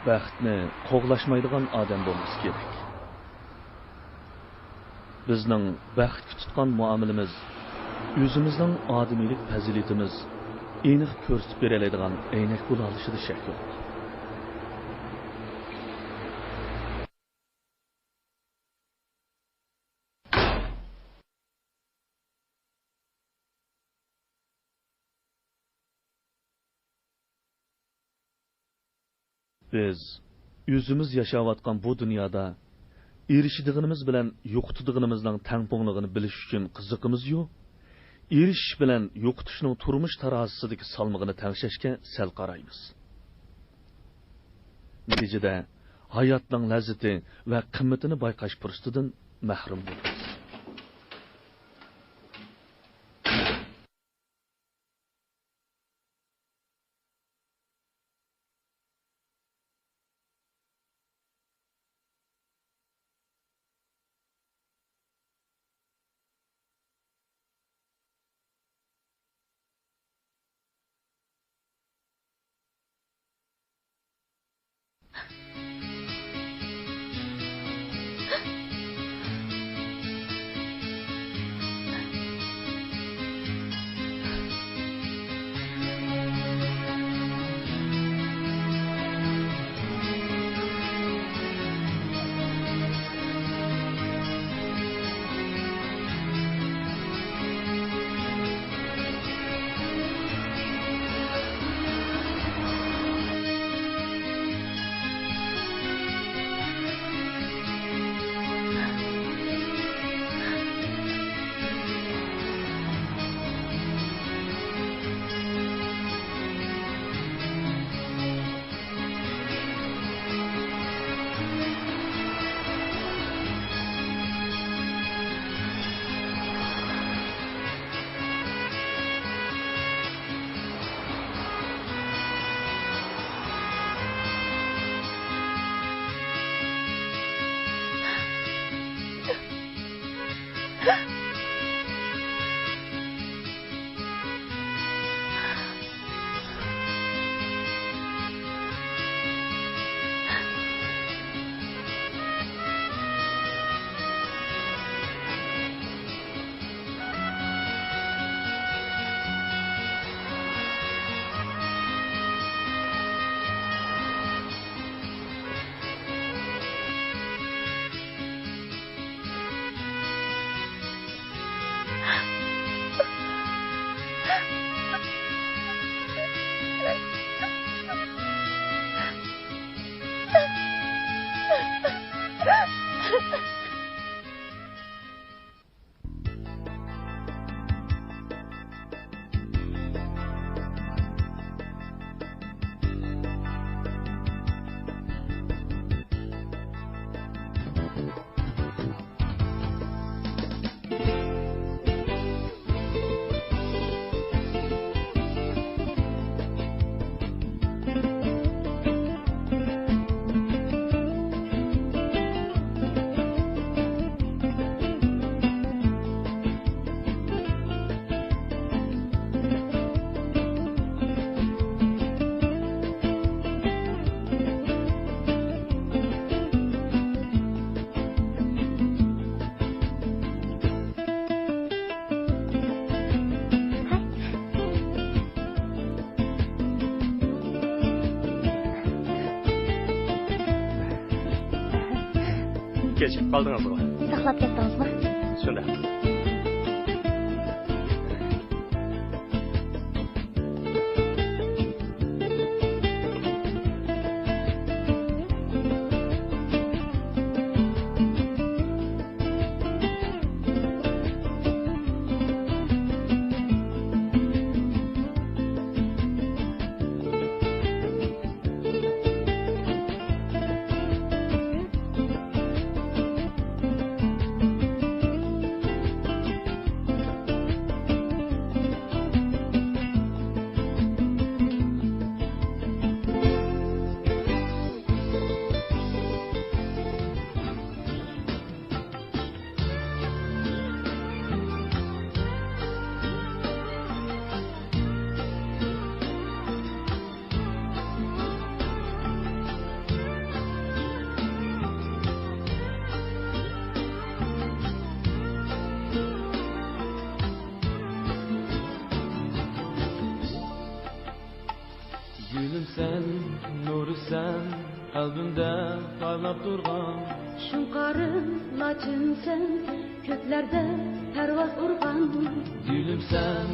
Baxtni qo'g'lashmaydigan odam bo'lmasi kerak. Bizning baxtga tutgan muomalamiz, o'zimizning odamiylik fazilatimiz aniq ko'rsatib beradigan aynak bo'la olishida shak yo'q. Biz o'zimiz yashayotgan bu dunyoda erishadiganimiz bilan yo'qotadiganimizning tangponligini bilish uchun qiziqimiz yo'q. Erishish bilan yo'qotishning turmush tarozisidagi salmog'ini tangshashga sal qaraymiz. Natijada hayotning lazzati va qimmatini bayqash fursatidan mahrum bo'lamiz. Kechib qoldingizmi? Saqlab ketdingizmi? Shunday. qalbimda parlab turgan Şunqarım laçınsan, köklerde pervaz urgan. Gülümsen,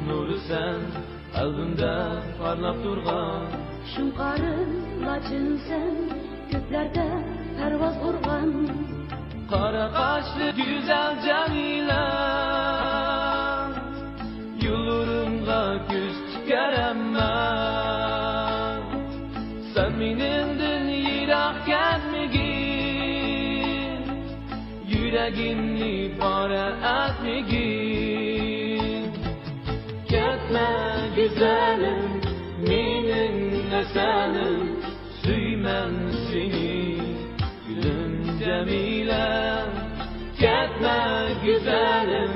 nurusan, qalbimda parlab turgan Şunqarım laçınsan, köklerde pervaz urgan. Qara qaşlı güzel Jamila Yollarımga göz tikaremmen Sen menimden yirak ketmegin Yüreğimni para etmegin Ketme güzelim menin esenim Süymem seni gülüm Jamila Ketme güzelim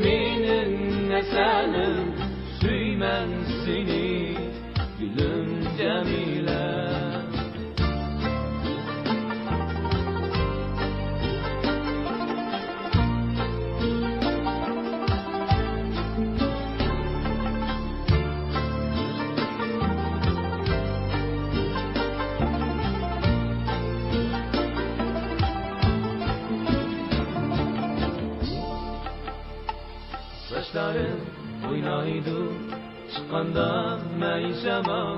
menin esenim Süymem seni gülüm Jamila Saçların oynaydı çıkanda meyşema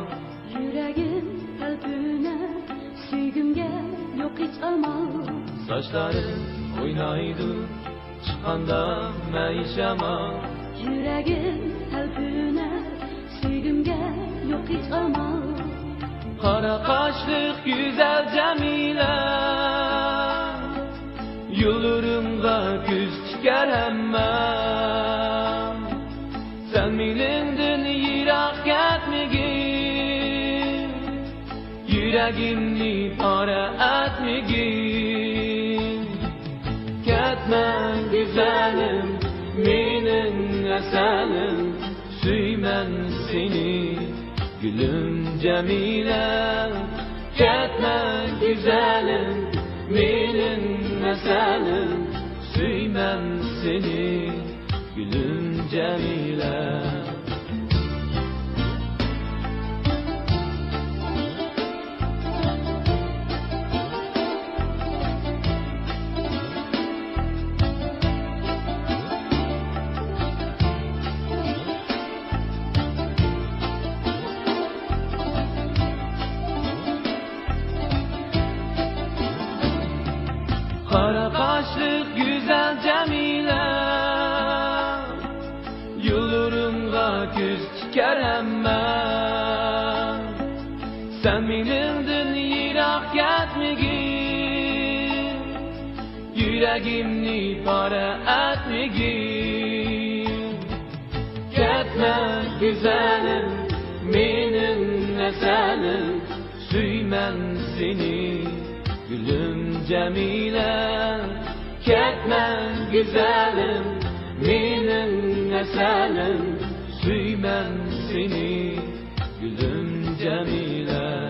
Yüreğim kalbine, süygümge yok hiç amal. Saçların oynaydı çıkanda meyşema Yüreğim kalbine, süygümge yok hiç amal. Kara kaşlık güzel Jamila Yollarımga göz tikar hemmem Sen menimden yirak ketmegin Yüreğimni para etmegin Ketme güzelim menin esenim Süymem seni gülüm Jamila Ketme güzelim menin esenim Süymem seni gülüm Jamila Kara kaşlık güzel Jamila Yollarımga göz tikar hemmem Sen menimden yirak ketmegin Yüreğimni para etmegin Ketme güzelim menin esenim Süymem seni gülüm Jamila Ketme güzelim menin esenim Süymem seni gülüm Jamila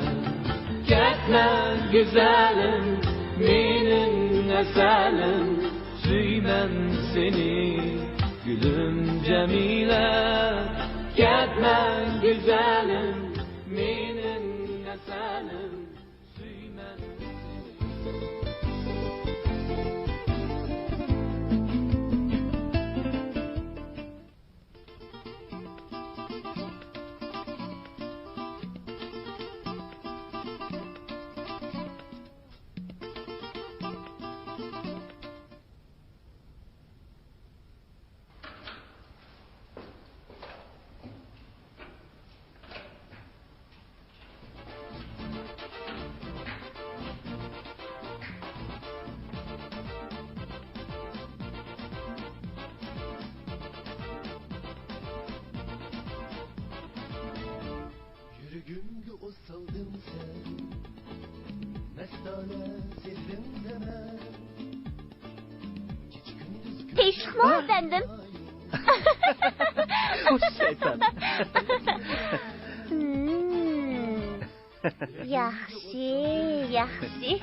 Ketme güzelim menin esenim Süymem seni gülüm Jamila Ketme güzelim menin esenim Süymem Yüreğimde o saldın sen Mestane sehrin deme Gece gündüz Teşvik mi efendim? Hoş şeytan. Yaxshi, yaxshi.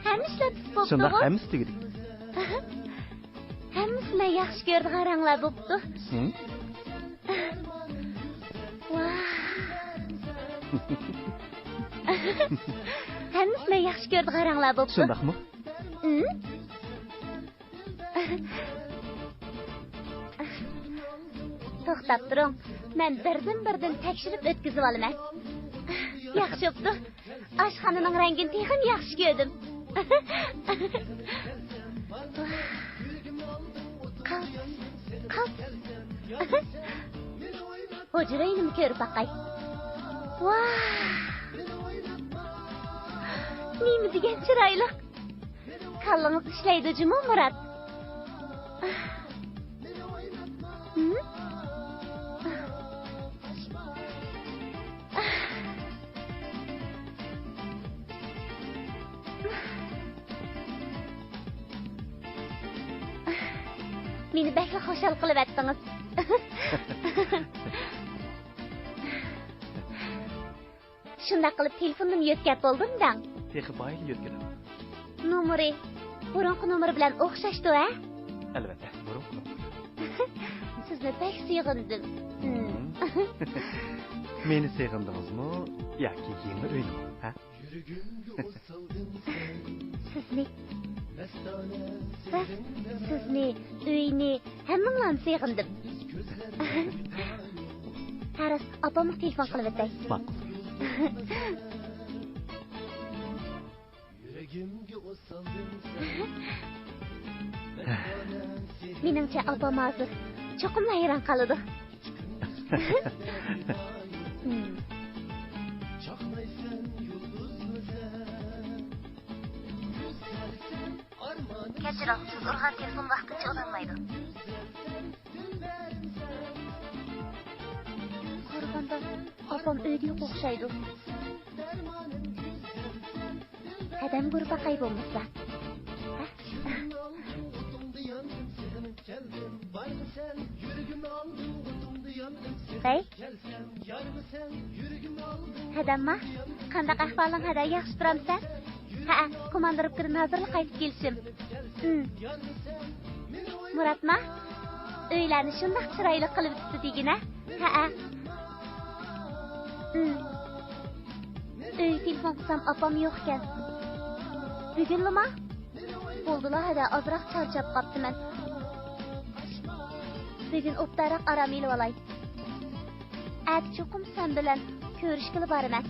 Hamma ishlatib Şunda bo'pti. hemsi dedik. Hammasini Hammasidan yaxshi ko'rdi qaranglar bo'pti. Hammasidan yaxshi ko'rdi qaranglar bo'pti. Shundaqmi? To'xtab turing. Men birdan tekshirib o'tkazib olaman. Yaxshi bo'pti. Oshxonaning rangini texim yaxshi ko'rdim. Qal. Hujraynim ko'rib baqay. Nima degan chiroyli. Kallangiz ishlaydi jumon Murat. Meni bakla xo'shal qilib aytdingiz. Shunda qilib telefonimni yo'tkab bo'ldim-dan. Texi bayil yo'tgadim. Numeri, burunqi numeri bilan o'xshashdi-a? Albatta, burunqi. Sizni pek sig'indim. Meni sig'indingizmi yoki yangi uyni, ha? Sizni uyni hammanglarni sig'indim. Taras, opamga telefon qilib o'tay. Ma'qul. Menimcha opam hozir cho'qimla hayron qoladi. Kechiring, siz urgan telefon vaqtincha ulanmaydi. Qaraganda opam uyda yo'q o'xshaydi. Qadam ko'rib baqay bo'lmasa. Hey? Qadamma, qanday ahvoling hada yaxshi turamsan? Ha, komandirib kirib hozirlik qaytib kelishim. Muratma, uylarni shunday chiroyli qilib tutdi degina. Ha. Uy telefon qilsam opam yo'q ekan. Bugunmi? Bo'ldilar hada ozroq charchab qoptiman. Bugun o'ptaroq aram elib olay. At cho'qim sen bilan ko'rishgili boraman.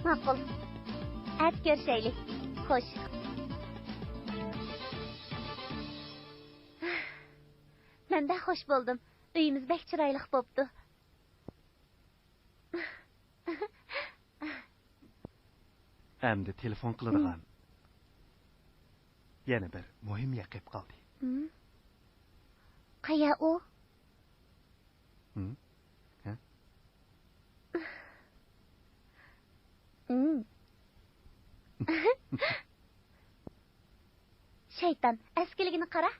Ma'qul. At ko'rishaylik. Xo'sh. Men de xo'sh bo'ldim. Uyimiz bek chiroyli bo'pti. Endi telefon qiladigan. Yana bir muhim yaqib qoldi. Qaya u? Ha? Shayton, eskiligini qara.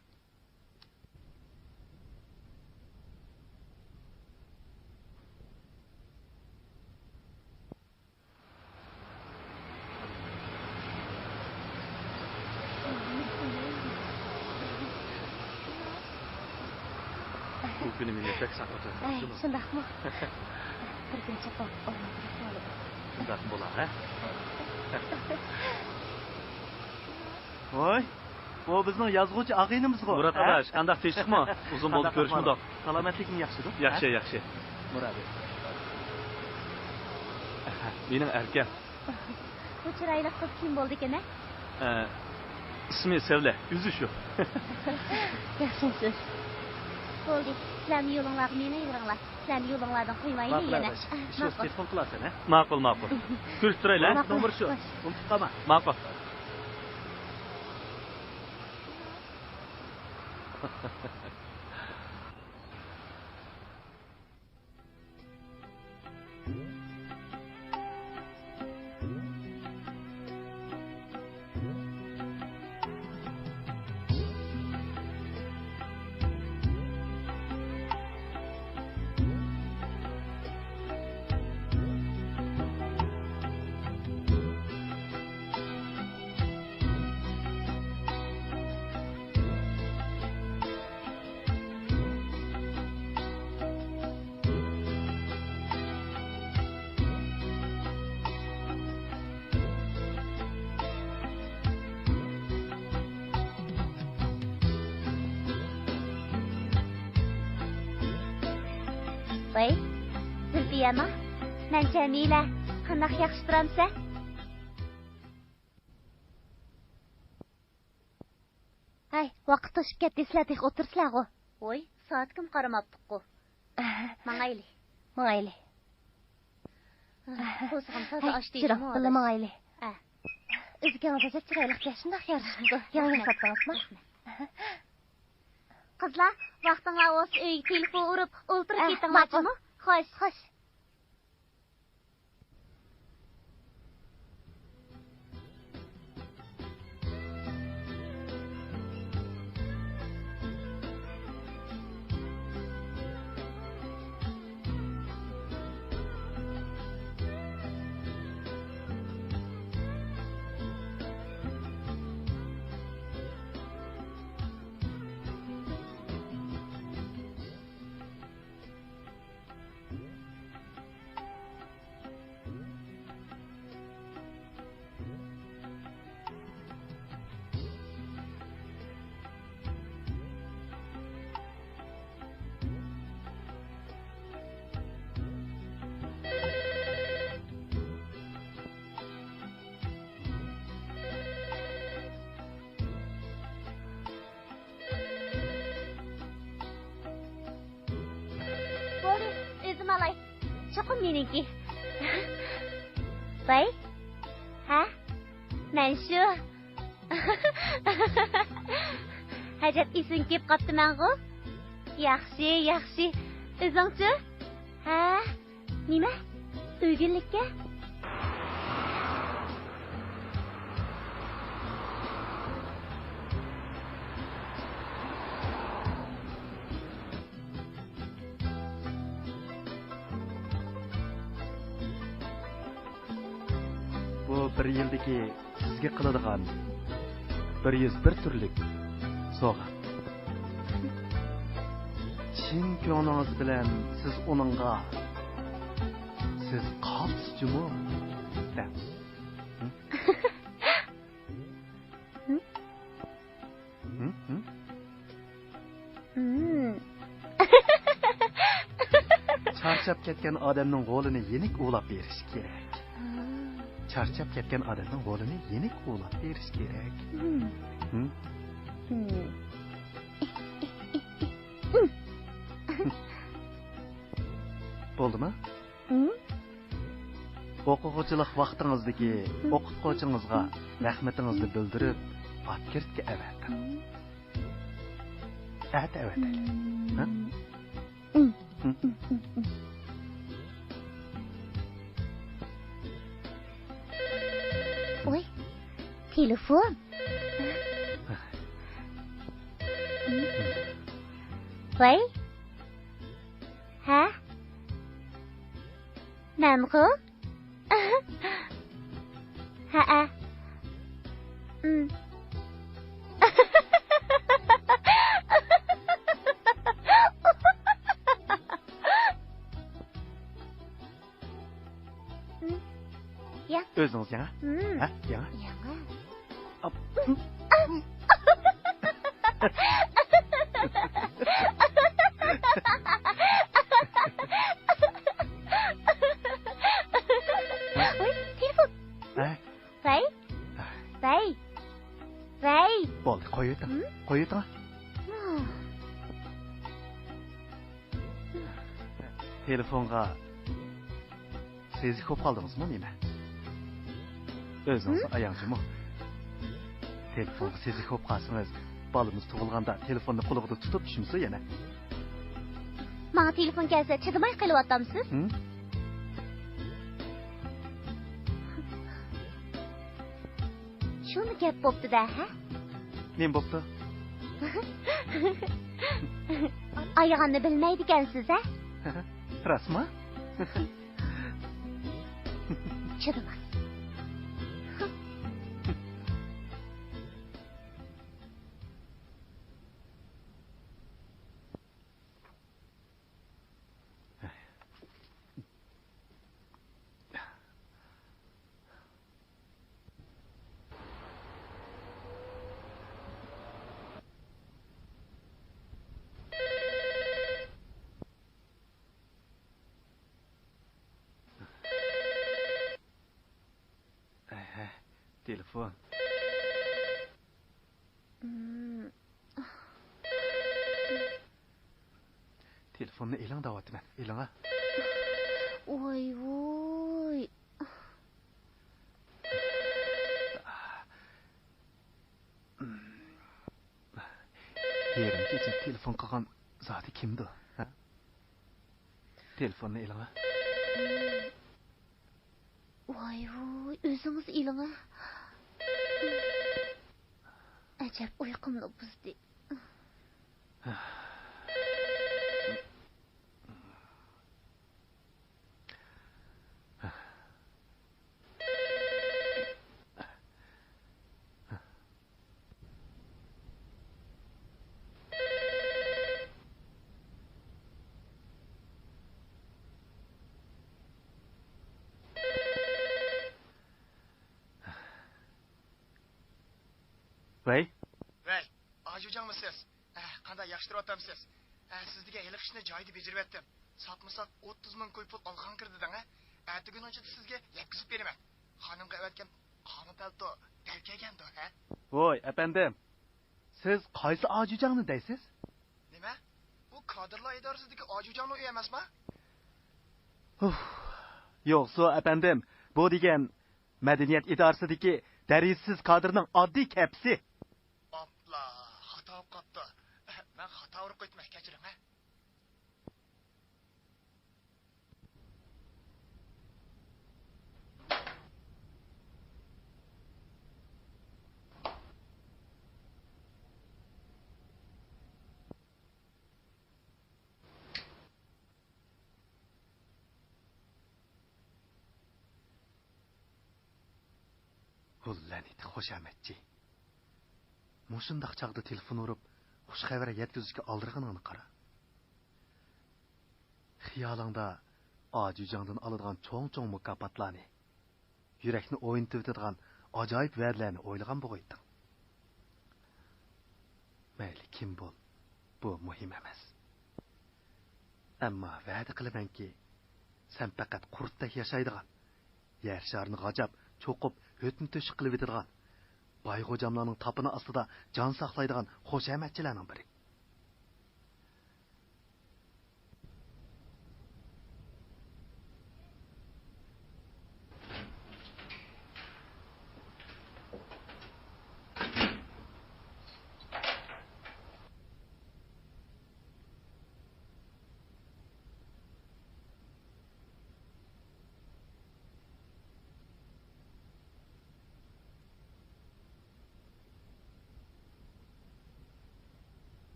Bu günü meni pek saqladı. Shundaqmi? Bir kun chaqib o'rnatib olib. Shundaq bo'lar, ha? Voy, bu bizning yozuvchi og'aynimiz-ku. Murat adash, qanday tinchlikmi? Uzun bo'ldi ko'rishmoq. Salomatliging yaxshi-ku? Yaxshi. Murat. Mening erkam. Bu chiroyli qiz kim bo'ldi ekan? İsmi Sevle, yüzü şu. Yaxshisiz. Bo'ldi. Sizlarni yo'linglarga meni ayringlar. Sizlarni yo'linglardan qo'ymayman yana. Shu telefon qilasan, ha? Ma'qul. Ko'rib turaylar. Nomer shu. Unutib qolma. Ma'qul. Voy, Zulfiyama, men Jamila, qanday yaxshi turamsan? Hay, vaqt to'shib ketdi, sizlar tek o'tirsizlar-ku. Voy, soat kim qaramabdiq-ku. Mangayli. Mangayli. Qo'zg'am toza ochdi. Jiroqla mangayli. O'zingizga chiroyli qilishingizga yarashibdi. Yangi yasatdingizmi? Qizlar, vaqtinglar o'z uyga telefon urib, o'ltirib ketinglarmi? Xo'sh, xo'sh. Malay, cho'qim meniki. Voy? Ha? Men shu. Hajat esing kelib qoptiman-ku. Yaxshi, yaxshi. O'zingchi? Ha? Nima? To'ygunlikka? Bir yildagi sizga qiladigan 101 turlik sovg'a. Chin ko'nglingiz bilan siz uningga siz qopsizmi? Charchab ketgan odamning qo'lini yenik o'lab berish kerak. Charchab ketgan odamning qo'lini yenik o'lab berish kerak. Bo'ldimi? O'quvchilik vaqtingizdagi o'qituvchingizga rahmatingizni bildirib, podkastga avating. Avating. Ha? Oy, telefon. Voy? Ha? Mamg'u? Ha. O'zingiz yana? Ha, yana? Yana. Hop. Oy, telefon. Ha? Voy? Voy. Voy. Bo'ldi, qo'ying. Qo'ying. Telefonga sezib qo'yib qoldingizmi nima? O'zingiz ayangizmi? Telefonga sezib qo'yib qolsangiz, balimiz tug'ilganda telefonni qo'lingizda tutib tushimsiz yana. Menga telefon kelsa, chidamay qilyaptamsiz? Shuni gap bo'pti-da, ha? Men bo'pti. Oyog'ini bilmaydi ekansiz, ha? Rasmi? Chidamas. telefon. Telefonni eling davatman. Elinga. Voy voy. Yerim kecha telefon qilgan zoti kimdi? Ha? Telefonni elinga. Voy voy, o'zingiz ilinga. Ajab uyqumni buzdi. Vay, Vay, ajucangmisiz? Qanday yaxshi turyapsiz? Sizga hali ishni joyida bejarib etdim. Satmasak 30 ming qo'y pul olgan kirdiding, ha? Ertaga ochib sizga yetkazib beraman. Xonimga aytgan qoni palto dalkagandi, ha? voy, efendim. Siz qaysi ajujangni deysiz? Nima? Bu kadrlar idorasidagi ajujangni uy emasmi? Yo'qsa, efendim, bu degan madaniyat idorasidagi darissiz kadrning oddiy kapsi. Abla, xato bo'lib qopti. Men xato urib qo'ydim, kechiring, ha? Hullanit xoshamatchi. Mushundaq chaqda telefon urib, xush xabar yetkazishga oldirganingni qara. Xiyolingda ajujangdan oladigan cho'ng-cho'ng mukofotlarni, yurakni o'yintib o'tadigan ajoyib va'dalarni o'ylagan bo'g'ayding. Mayli kim bo'l, bu muhim emas. Ammo va'da qilamanki, sen faqat qurtdek yashaydigan, yer sharini g'ajab, cho'qib, o'tni to'shiq qilib o'tadigan, Bayg'o'jamlarning tapini ostida jon saqlaydigan xoshamatchilarning biri.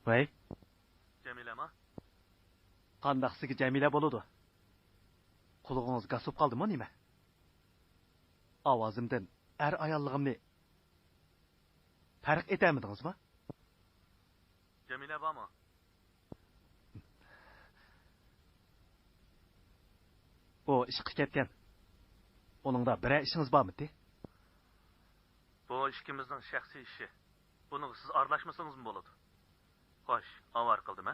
Vay, Jamilama? qandaq sizga Jamila bo'ladi? Qulog'ingiz gasib qoldimi nima? Ovozimdan ayolligimni farq etamidingizmi? Jamila bormi? O ishqi ketgan. Oningda bir ishingiz bormi-ti? Bu ikkimizning shaxsiy ishi. Buni siz aralashmasangiz bo'ladi. Xo'sh, avar qildimi?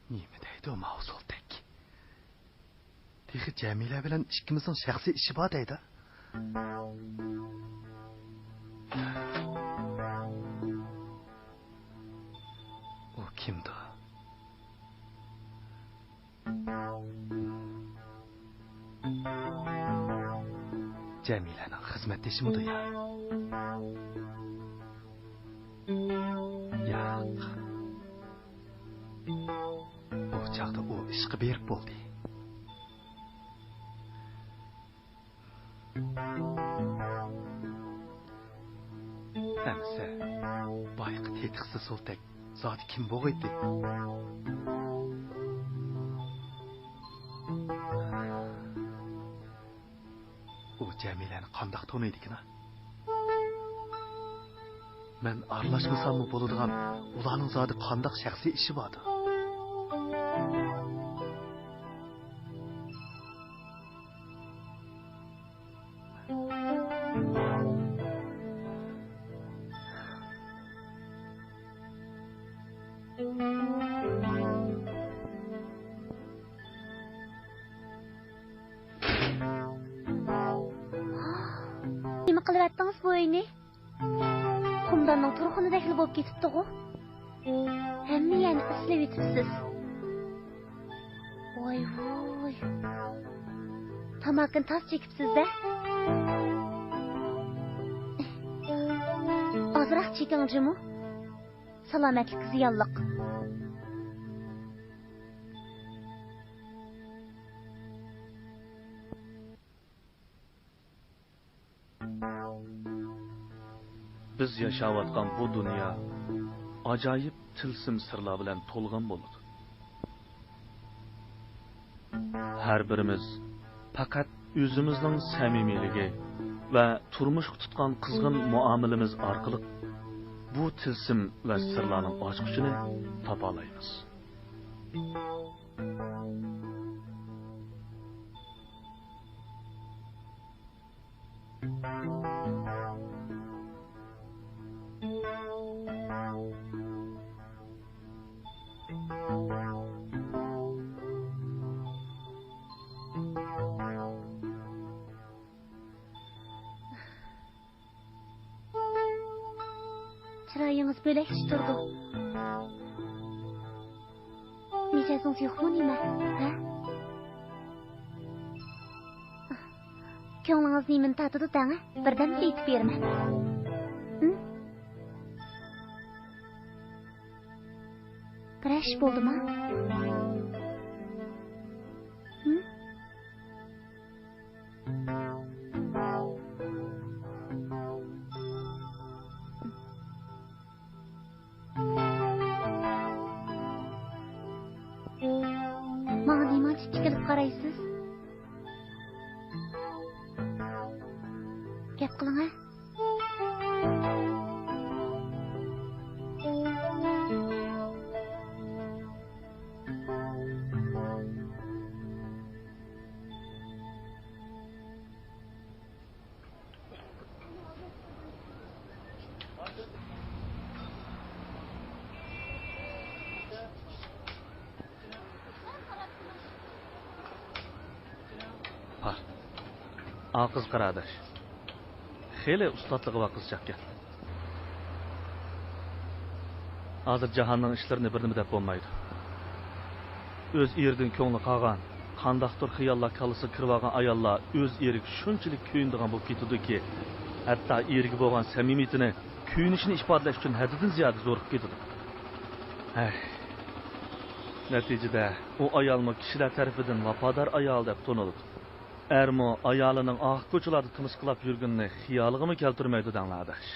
Nima deydi o mavzuldek? Texi Jamila bilan ikkimizning shaxsiy ishi bor deydi. O kimdi? Jamilaning xizmatdeshimidi ya? Yo'q. Bu chaqda u ishqi berib bo'ldi. Amsa, boyqi tetiqsiz so'ltak zot kim bo'g'aydi? Jamilani qandoq tanıydı ki? Men aralashmasam mı bo'ladigan ularning zodi qandoq shaxsiy ishi bordi? Nima qilyaptıngiz bu uyni? Qumdanning turxunidagi bo'lib ketibdi-ku. Hamma yana islab yetibsiz. Voy voy. Tamakin tas chekibsiz-da. Ozroq chekingiz-mu? Salomatlik ziyonliq. Biz yaşayotgan bu dünya acayip tilsim sırlar bilen to'lgan bo'ladi. Her birimiz fakat özümüzning samimiyligi ve turmush tutgan qizg'in muomalamiz orqali bu tilsim ve sırlarning ochqichini topa olamiz. Chiroyingiz bo'lakcha turdi. Mijazingiz yo'qmi nima? Ha? Ko'nglingiz nimani tatidi tanga? Birdan aytib berma. Qarash bo'ldimi? Bana nima tikilib qaraysiz? Gap qiling ha? Aqız qaradaş. Xeyli ustadlığı va qizchaqkan. Hozir jahonning ishlarini birnima deb bo'lmaydi. O'z eridan ko'ngli qolgan, qandaqdir xiyollar kalisi kirib olgan ayollar o'z eriga shunchalik kuyindigan bo'lib ketadiki, hatto eriga bo'lgan samimiyatini, kuyinishini ifodalash uchun haddidan ziyoda zo'riqib ketadi. Natijada u ayolni kishilar tarafidan vafodor ayol deb taniladi. Ermo ayolining oq ko'chalarda timisqilab yurganini xiyoliga keltirmaydi danglardash.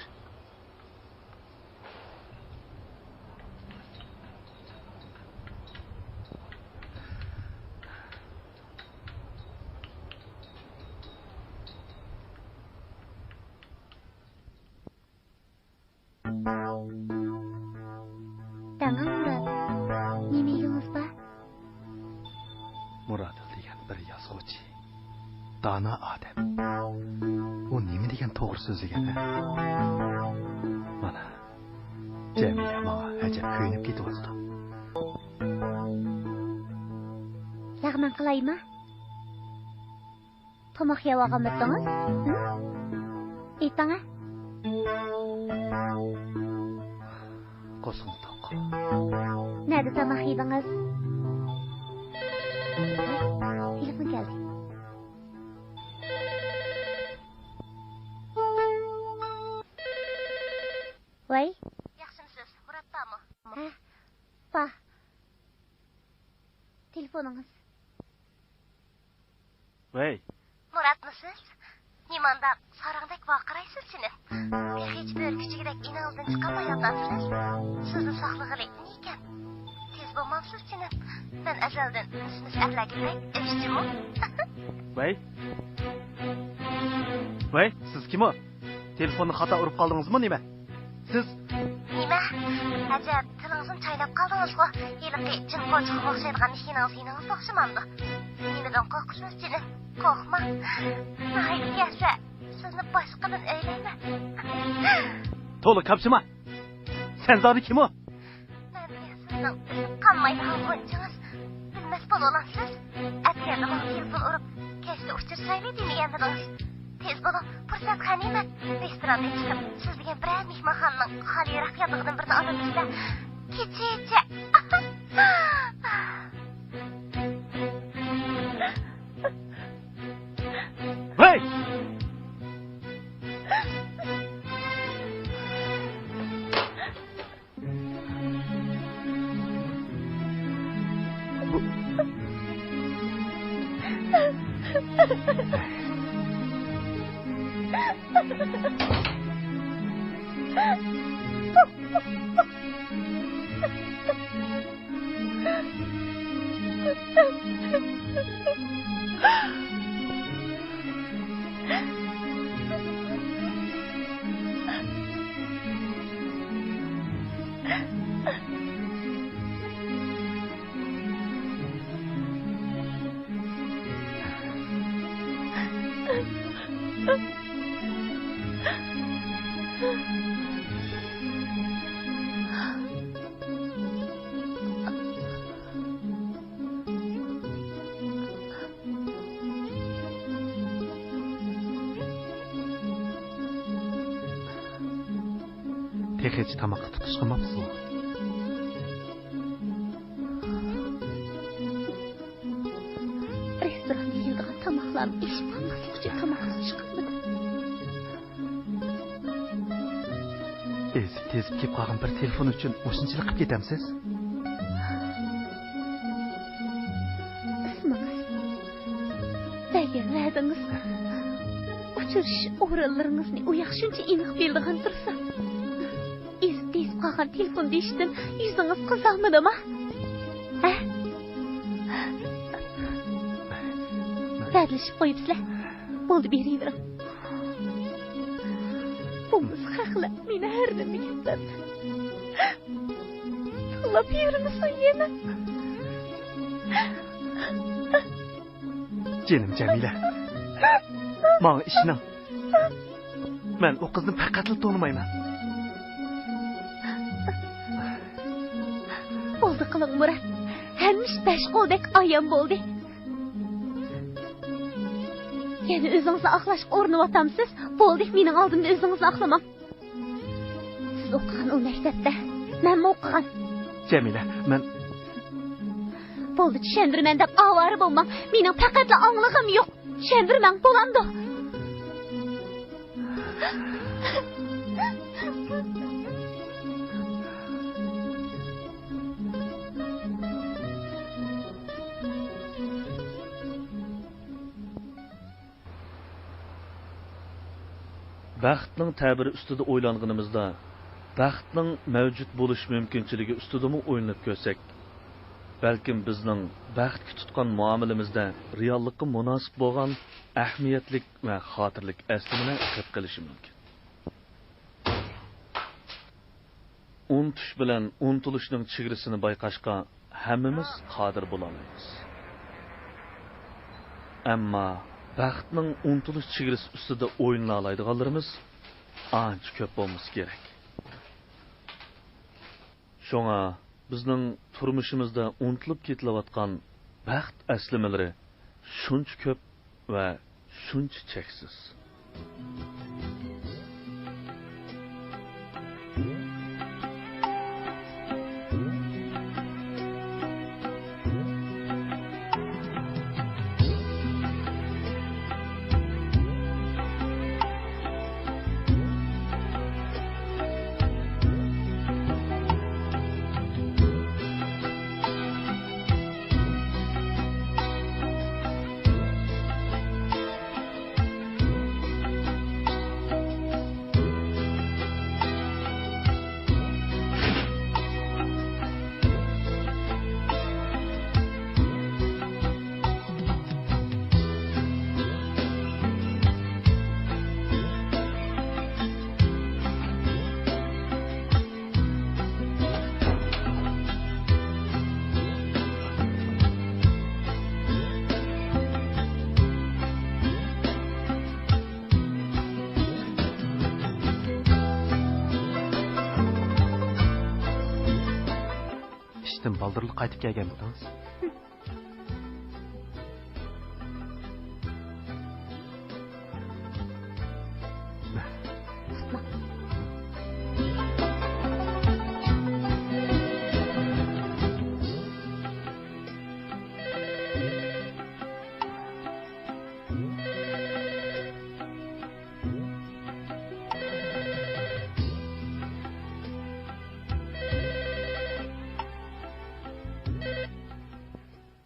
Danga Murad, nima yeyingiz bor? Murad degan bir yozuvchi. Dana odam. O nima degan to'g'ri so'z ekan? Mana Jamila menga ajab kuyinib ketyapti. Lag'man qilaymi? Tomoq yeb olganmidingiz? Ayting-a. Qo'sing toq. Nerede tomoq yedingiz? Telefon geldi. Voy, yaxshimisiz? Murad bormi? Ha. Bor. Telefoningiz. Voy. Muradmisiz? Nimanda sarangdek vaqiraysiz seni. Hech bir kichikdek inangizdan chiqolmayapsiz. Sizni sog'lig'i ekan. Tez bo'lmamsiz seni. Ben azaldan sizni sharlagiday eshitdimmi? Voy. Voy, siz kim o? Telefonni xato urib qoldingizmi nima? Siz nima ajab tilingizni chaynab qoldingizku yiliqi jin qo'rchiqqa o'xshaydigan ishingiz o'xshamamdi nimadan qo'rqishsiz jinim qo'rqma nahayat yaxshi sizni boshqadan o'ylayman to'la kapchima. Sen zodi kim o? sizning qanmaydigan qo'nchingiz bilmas bo'laolasiz atkanda manga telefon urib kechda uchrashayli deganmidingiz tez bo'ling fursat g'animat restoranga chiqib siz degan biror mehmonxonaning xoliroq yo'qligidan birini olamizda kechacha voy hech tamoqqa tutish qilmabsiz. Restoranga yeydigan tomoqlarni ish bo'lmaslik uchun tomoqsiz chiqibmidi Tezib kelib qolgan bir telefon uchun o'shunchalik qilib ketamsiz? Bergan va'dangiz uchirish o'rinlaringizni u yoq shuncha aniq bildigan tursa tez qolgan telefon deyishdan yuzingiz qizarmadimi? Dadlashib qo'yibsizlar. Bo'ldi, beravering. Bo'lmasa haqla meni har nima ketadi. Alloh berini so'yema. Jinim Jamila. Menga ishning. Men o qizni faqatla tanımayman. Bo'ldi qiling Murat. Hammish besh qo'ldek ayam bo'ldi. Yani o'zingizni aqlashga o'rinayotamsiz. Bo'ldi, mening oldimda o'zingizni aqlamang. Siz o'qigan u maktabda, men o'qigan. Jamila, men bo'ldi, tushundirman deb avori bo'lmang. Mening faqatla anglig'im yo'q. Tushundirmang bo'lamdi. Baxtning ta'biri ustida o'ylanganimizda, baxtning mavjud bo'lish mumkinchiligi ustidami o'ylanib ko'rsak, balkim bizning baxtga tutgan muomalamizda reallikka munosib bo'lgan ahamiyatlik va xotirlik aslimini his qilishi mumkin. Unutish bilan unutilishning chegarasini bayqashga hammamiz qodir bo'la olamiz. Ammo baxtning unutilish chegarasi ustida o'yinla oladiganlarimiz ancha ko'p bo'lmasa kerak. Shunga bizning turmushimizda unutilib ketilayotgan baxt aslimalari shuncha ko'p va shuncha cheksiz. ishdan baldırlık qaytib kelganmidingiz?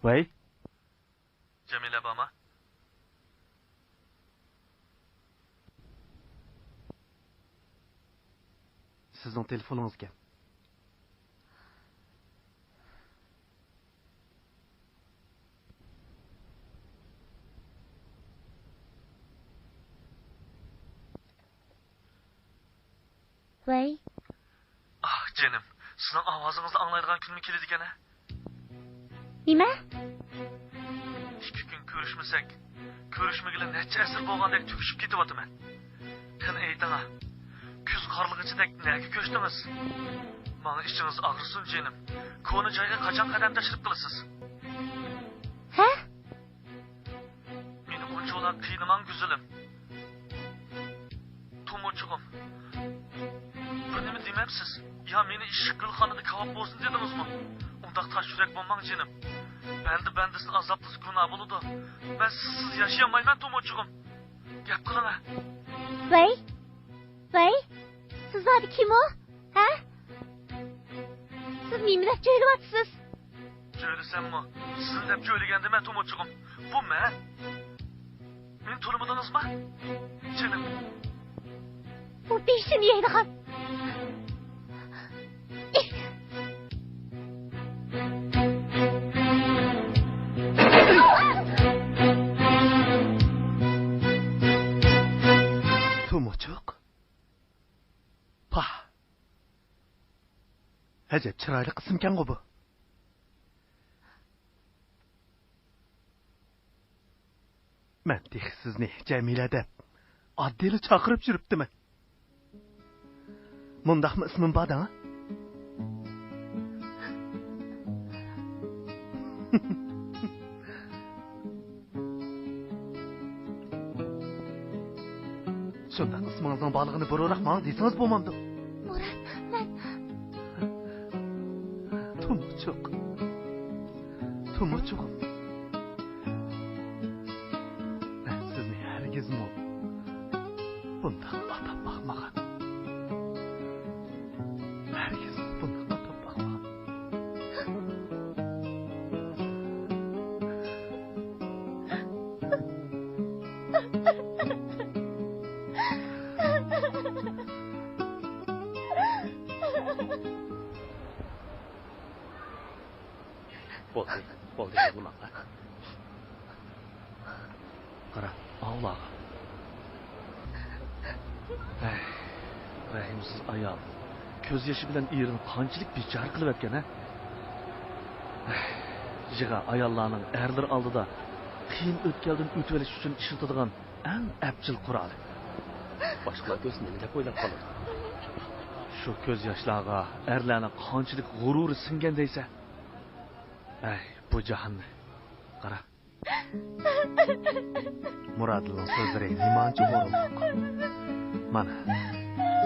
Vay, Jamila bama. sizning telefoningiz ekan. Vay, Ah canım, sizin avazınızı anlaydigan kun mu keledi gene? nima? 2 kun ko'rishmasak, ko'rishmagili necha asr bo'lgandek tugishib ketyapman. Qani ayting-a, kuz qorlig'ichidek nega ko'chdingiz? Mana ishingiz og'risin jinim. Ko'ni joyga qachon qadam tashlab qilasiz? Ha? Meni bunchalar qiynamang güzelim. Tomochug'im. Bu nima demabsiz? Ya meni ishqilxonada kavob bo'lsin dedingizmi? Undaq taş yürek bo'lmang jinim. Bendisini azaplısı günah buludu. Ben sizsiz yaşayamayman Tomochug'im. Gap qilama. Vay, siz abi kim o? Ha? Siz nemi deb jo'ylayapsiz? Jo'ylasammi? Sizni deb jo'ylagandim Tomochug'im. Bu men. Meni to'limadingizmi? Jinim. Bu beshini yeydigan. Tomochuk. Pah. Acayip chiroyli qismkan bu. Men sizni Jamila deb oddiyli chaqirib yuribdiman. Mundaqmi ismim bor ha? Şundan ismingizning borlig'ini burroq menga desangiz bo'lmamdi. Murat, men Tomochuk. Ben sizni hargizmi bundan atab bakmagan. Hargiz bundan atab bakmagan. Bo'ldi, yig'lamanglar. Qara, Allohga. Rahimsiz ayol. Ko'z yoshi bilan erini qanchalik bechor qilib o'tgan-a? Yig'a ayollarning erlar oldida qiyin o'tkaldan o'tib olish uchun ishlatadigan eng abjil quroli. Boshqalar ko'z nima deb o'ylab qoladi? Shu ko'z yoshlarga erlarning qanchalik g'ururi singan deysa. Bu jahannam. Qara. Muradlı'nın sözleri nimancı horuluk. Mana,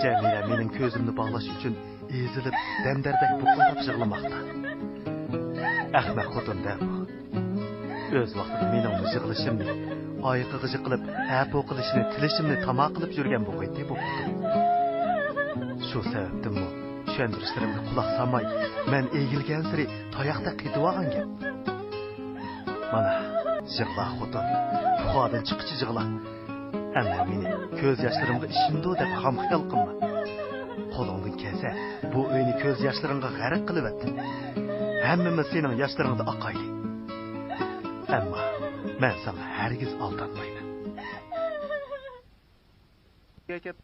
Jamila mening ko'zimni bağlash uchun ezilib, demderdek buqillab yig'lamoqda. Ahmaq xotin der bu. O'z vaqtida mening yig'lashimni, oyiqig'i qilib, hap o'qilishini, tilishimni tamoq qilib yurgan bu qo'ydi bu. Shu sababdan bu tushuntirishlarimga quloq solmay, men egilgan siri tayoqda qetib olgan gap. Mana, yig'la xotin, fuqodan chiqishi yig'la. Amma meni ko'z yoshlarimga ishimdi deb ham xiyol qilma. Qo'lingdan kelsa, bu uyni ko'z yoshlaringga g'arq qilib etdim. Hammamiz sening yoshlaringda oqayli. Amma men sana hargiz aldanmayman. Gap.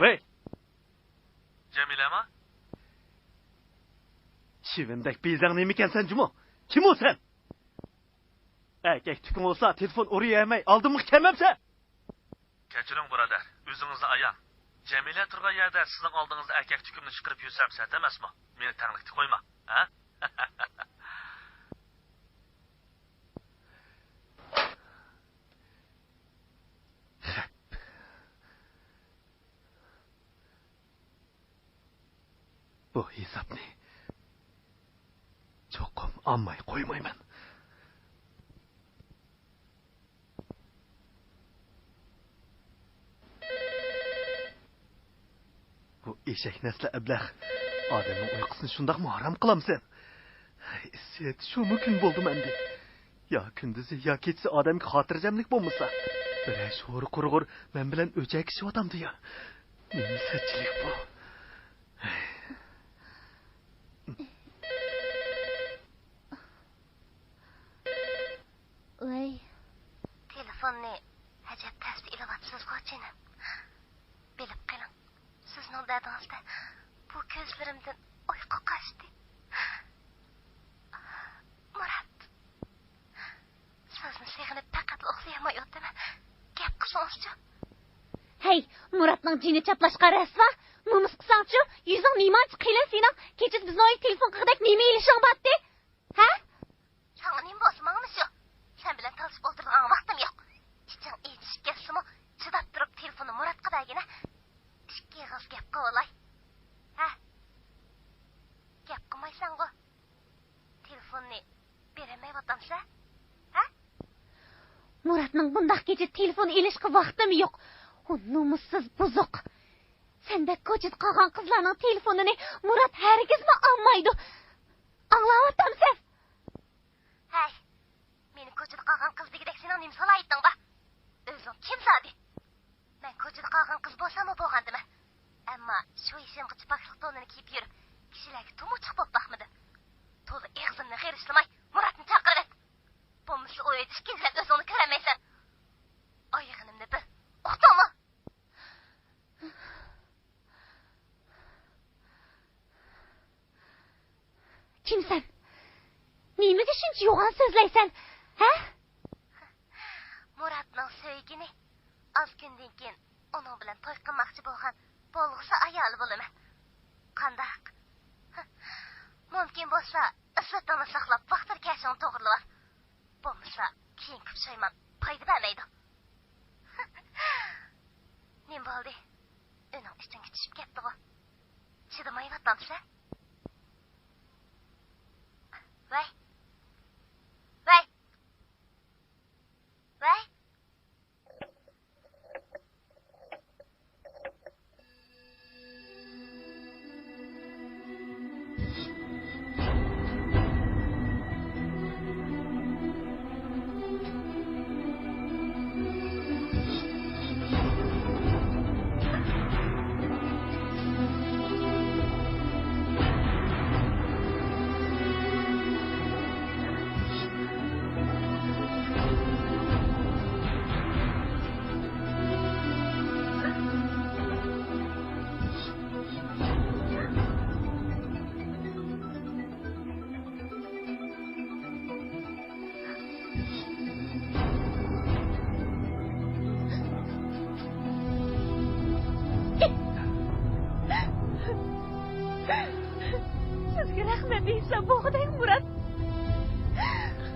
Vay! Cemile mi? Çivindek bizden neymiken sen Cumo? Kim o sen? Erkek tükün olsa telefon oraya yemey aldın mı kelmemse? Kechiring birodar, o'zingizni ayang. Jamila turgan yerda sizning oldingizda erkak tukumni chiqarib yursam sat emasmi? Meni tanglikda qo'yma, ha? Bu hesapni cho'qim olmay qo'ymayman. Bu eshak nasli ablah odamning uyqusini shundoqmi harom qilamsan? Set shu mumkin bo'ldi menda. Yo kunduzi yo kechasi odamga xotirjamlik bo'lmasa, bir sho'ri qurg'ur men bilan o'chak ishyapti ya. Nima sachchilik bu? Vay. Telefonni hajab tasbih ilavatsiz qo'chini. Bilib qiling. Sizning dardingizda bu ko'zlarimdan uyqu qochdi. Murat. Sizni seg'inib faqat uxlayolmayotdimi? Gap qilsangchi. Hey, Muratning jini chaplashqa rasva. Mumis qilsangchi, yuzing nimachi qilin sening. Kechis bizni telefon qildik nima ilishing batdi? Ha? Sana nima bo'lsa shu. Sen bilan talashib o'tirgan vaqtim yo'q. Iching etish kelsa-mu, chidab turib telefonni Muratga bergina. Ikki og'iz gap qilolay. Ha? Gap qilmaysan-ku. Telefonni bermayapsan-sa? Ha? Muratning bundaq kecha telefon ilishga vaqtim yo'q. O nomussiz buzuq. Senda ko'chit qolgan qizlarning telefonini Murat hargizmi olmaydi. Anglayapsizmi? Hey. Meni ko'chada qolgan qiz degidek sen nima solaytding ba? O'zing kim sadi? Men ko'chada qolgan qiz bo'lsam-mu bo'lgandimi? Ammo shu ishimga chipaqliq to'nini kiyib yurib, kishilarga to'muchiq bo'lib baxmidi. To'g'ri eg'zimni g'irishlamay, Muratni chaqirib. Bo'lmasa o'yda ikkinchilab o'zingni ko'ramaysan. Oyog'imni bir uqdimi? Kimsan? Nimaga shuncha yo'g'on so'zlaysan? Ha? Muratning sevgini az kundan keyin uning bilan to'y qilmoqchi bo'lgan bo'lg'usi ayoli bo'laman. Qandaq? Mumkin bo'lsa, isfatini saqlab vaqtida kashini to'g'rilab. Bo'lmasa, keyin pusayman, foyda bermaydi. Nima bo'ldi? Uning ichingga tushib ketdi-ku. Chidamayapsan? Vay. Vay. Vay. Sizga rahmat deysan bo'g'day Murat.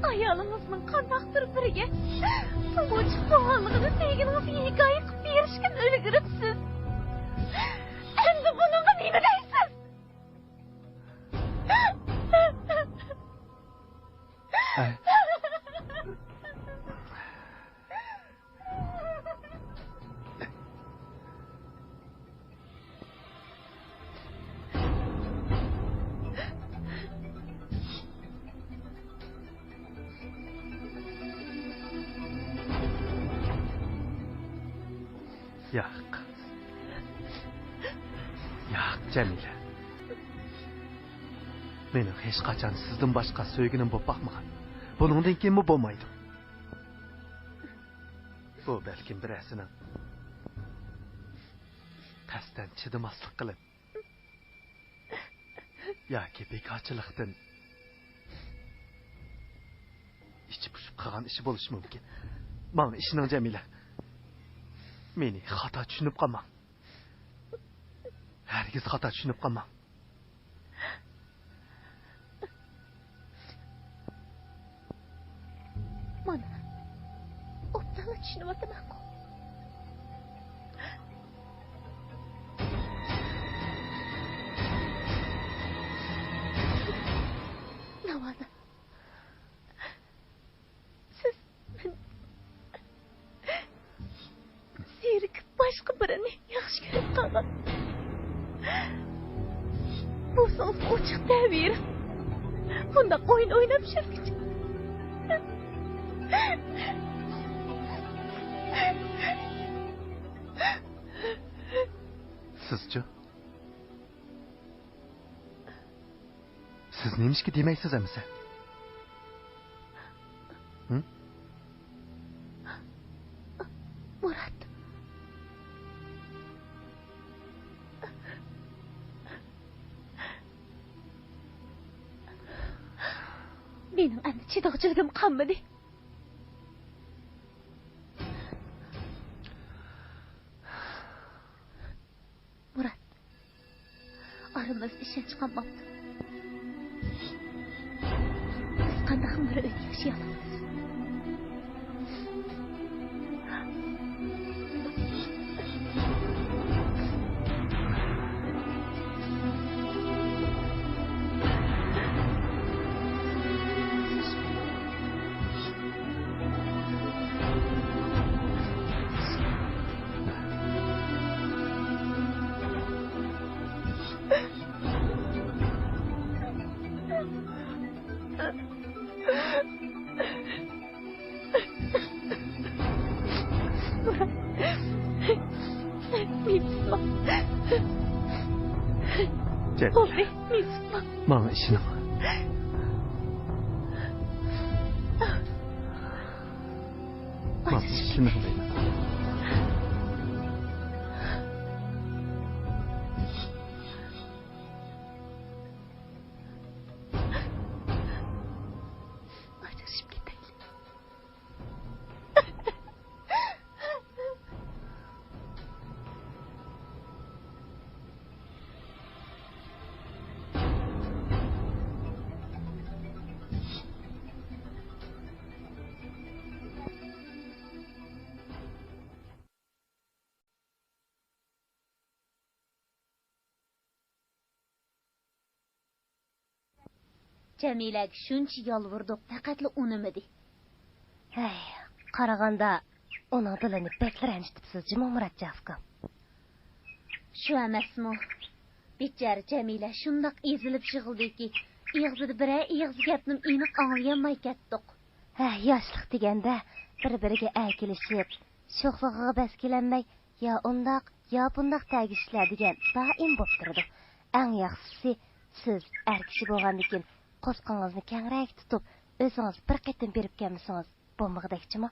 Ayolimizning qandaqdir biriga to'mochiq bo'lganligini sevgilingizga hikoya qilib berishga ulguribsiz. Endi bunga nima deysiz? Yo'q. Yo'q, Jamila. Mening hech qachon sizdan boshqa sevgilim bo'lib boqmagan. Buningdan keyin bo'lmaydi. Bu balkim birasining qasddan chidamaslik qilib yoki bekorchilikdan ichib pushib qilgan ishi bo'lishi mumkin. Mana ishining Jamila. Meni xato tushunib qolmang. Hargiz xato tushunib qolmang. Mana obdala tushunyapman-ku. Navada siz zerikib boshqa birini yaxshi ko'rib qolgan. Bu so'z ochiq ta'bir. Bunda o'yin o'ynab shirkichi. Sizchi? Siz nemishki demaysiz amisa? Murat. Benim endi chidog'chiligim qolmadi. Murat. Aramız ishonch qolmabdi. Biz qanday bir uy yashayapmiz. Mana ishini. Mana ishini qilayman. Ajrashib ketaylik. Cemile'ga shuncha yolvurdik, faqatli unimidi. Hey, qaraganda onun dilini bekler eniştipsiz Murat Cafkam. Shu emasmi? Bechara Jamila shundoq ezilib yig'ildiki, ig'zida biror ig'iz gapni aniq anglayolmay ketdik. Yoshlik deganda bir-biriga akilishib, sho'xlig'iga bas kelanmay, yo undoq, yo bundoq tegishlar degan doim bo'lib turadi. Eng yaxshisi siz erkishi bo'lgandikin qo'sqingizni kengroq tutib, o'zingiz bir qatim berib kelmasangiz bo'lmag'idakchimi?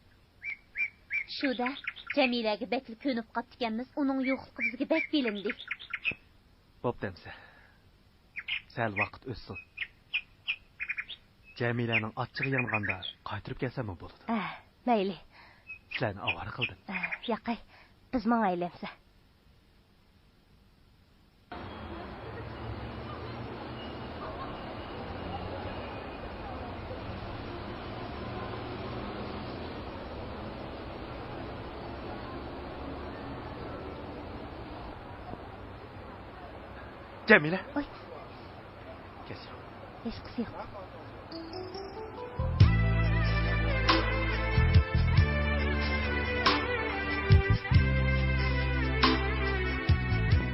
Shuda Jamilaga bekli ko'nib qotganmiz, uning yo'qligi bizga bek bilindi. Bo'pdimsa. Sal vaqt o'tsin. Jamilaning achchig'i yonganda qaytirib kelsam bo'ladi. Mayli. Sizlarni avara qildim. Yoqay, biz mangaylamsa. Jamila. Oy. Kesin. Hech qisiq.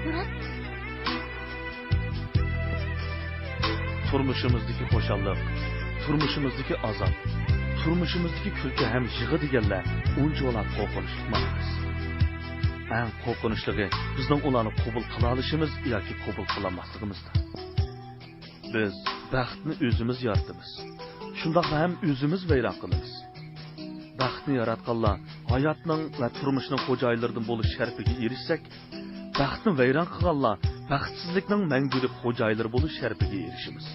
Murat. Turmushimizdagi xo'shallik, turmushimizdagi azob, turmushimizdagi kulki ham yig'i deganlar uncha o'lab qo'rqinchli emas. Eng qo'rqinchligi bizning ularni qabul qila olishimiz yoki qabul qilmasligimizdir. Biz baxtni o'zimiz yaratamiz. Shundoq ham o'zimiz vayron qilamiz. Baxtni yaratganlar hayotning va turmushning xo'jayinlaridan bo'lish sharafiga erishsak, baxtni vayron qilganlar baxtsizlikning mangulik xo'jaylari bo'lish sharafiga erishimiz.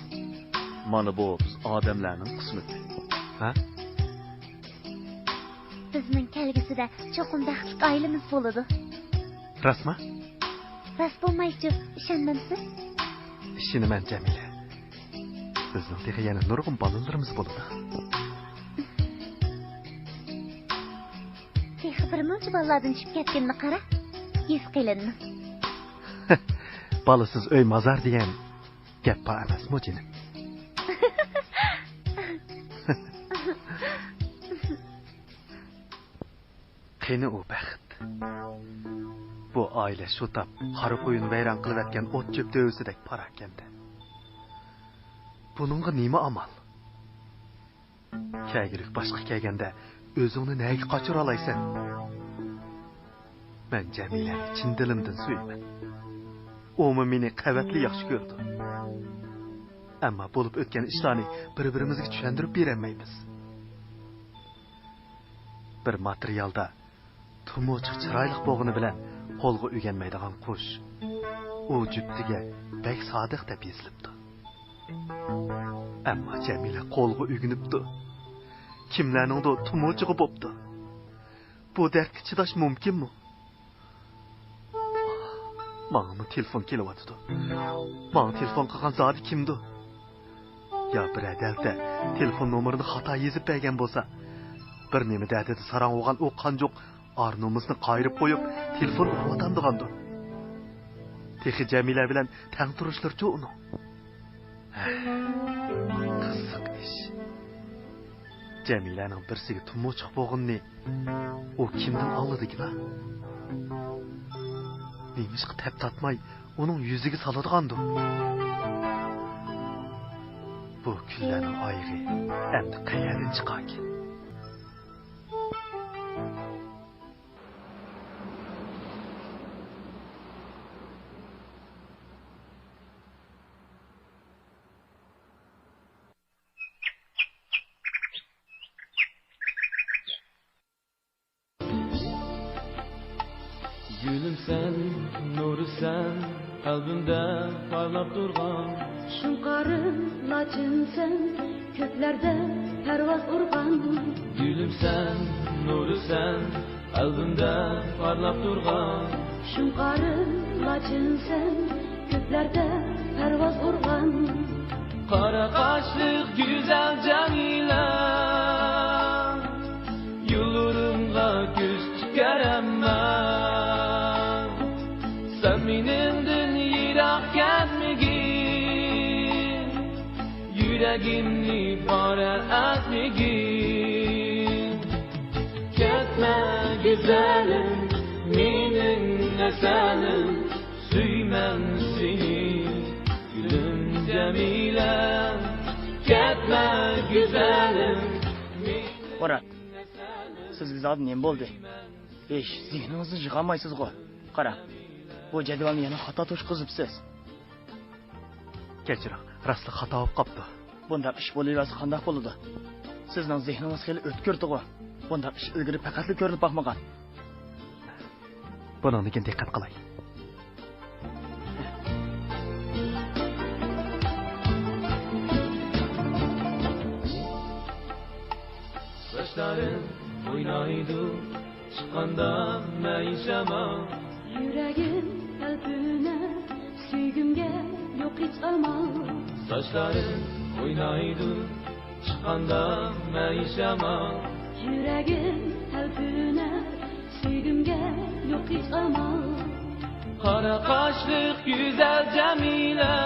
Mana bu biz odamlarning qismati. Ha? Bizning kelgusida cho'qim baxtli oilamiz bo'ladi. Rostmi? Rost bo'lmaychi, ishonmamsiz? Ishonaman Jamila. Bizning texi yana nurg'un bolalarimiz bo'ladi. Texi bir muncha bolalardan chiqib ketganini qara. His qilinmi? Balasiz uy mazar degan gap bor emasmi, jinim? Qani u baxt. Bu oila shu tap qari qo'yini vayron qilib atgan o't cho'p dövsidek parakanda. Buningga nima amal? Kaygilik boshqa kelganda o'zingni nega qochira olaysan? Men Jamilani chin dilimdan suyman. O'mi meni qavatli yaxshi ko'rdi. Ammo bo'lib o'tgan ishlarni bir-birimizga tushuntirib berolmaymiz. Bir materialda tumuchiq chiroyli bo'g'ini bilan qo'lga o'rganmaydigan qush u juftiga bek sodiq deb yozilibdi. Ammo Jamila qo'lga o'rganibdi. Kimlarningdir tumuchig'i bo'pti. Bu dardga chidash mumkinmi? Mağımı telefon kelyapti. Mağın telefon qilgan zodi kimdi? Ya bir adalda telefon nomerini xato yozib bergan bo'lsa, bir nima dadida sarang o'g'an u qanjoq arnumuzni qayirib qo'yib, telefon urib Texi Jamila bilan tang turishlarcha uni. Qiziq ish. Jamilaning birsiga tumuchiq bo'g'inni u kimdan oldi-ki? Neymişki tep tatmay onun yüzüge saladıgandı. Bu küllerin ayğı hem de kayalın çıkarken. Gülüm sen, nuru sen, kalbimde parlap durgan. Şunqarın lacın sen, köklerde pervaz urgan. Gülüm sen, nuru sen, kalbimde parlap durgan. Şunqarın lacın sen, köklerde pervaz urgan. Kara kaşlık güzel Jamila, yollarımda göz çıkaramam. Sen benimden yirak gelmegin, yüreğimni para etmegin. Ketme güzelim, benim esenim, süymem seni, gülüm Jamila. Ketme güzelim, Murat, sizga zodi nima bo'ldi? Besh, zehningizni yig'olmaysiz go. Qara. Bu jadvalni yana xato to'shqizibsiz. Kechiring, rostli xato bo'lib qopti. Bundaq ish bo'laversa qanday bo'ladi? Sizning zehningiz xeli o'tkirdi-ku. Bundaq ish ilgari faqatli ko'rilib boqmagan. Buningga diqqat qilay. saçların oynaydı, çıkanda meyşema. Yüreğim kalbine, süygümge yok hiç amal. Saçların oynaydı, çıkanda meyşema. Yüreğim kalbine, süygümge yok hiç amal. Kara kaşlık güzel Jamila,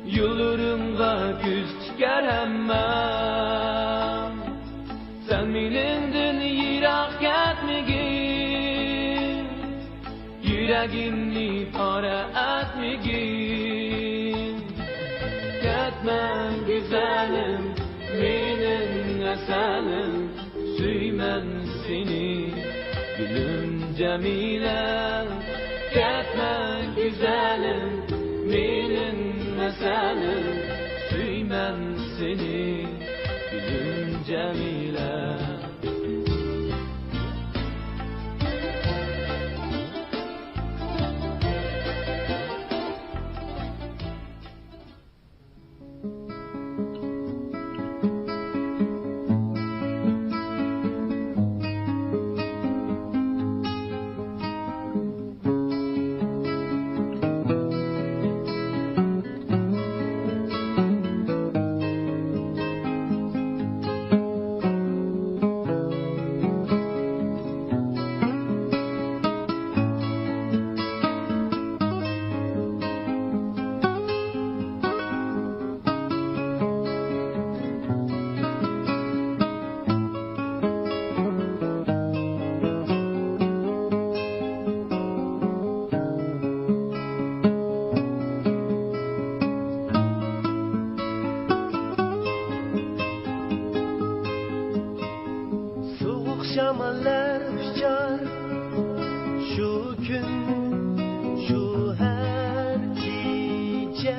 yollarımda güz çıkar hemen. Sen benimden yirak etmegin, yüreğimni para etmegin. Ketme güzelim, benim esenim, süymem seni, gülüm Jamila. Ketme güzelim, benim esenim, süymem seni, gülüm Jamila. şamallar uçar şu gün şu her gece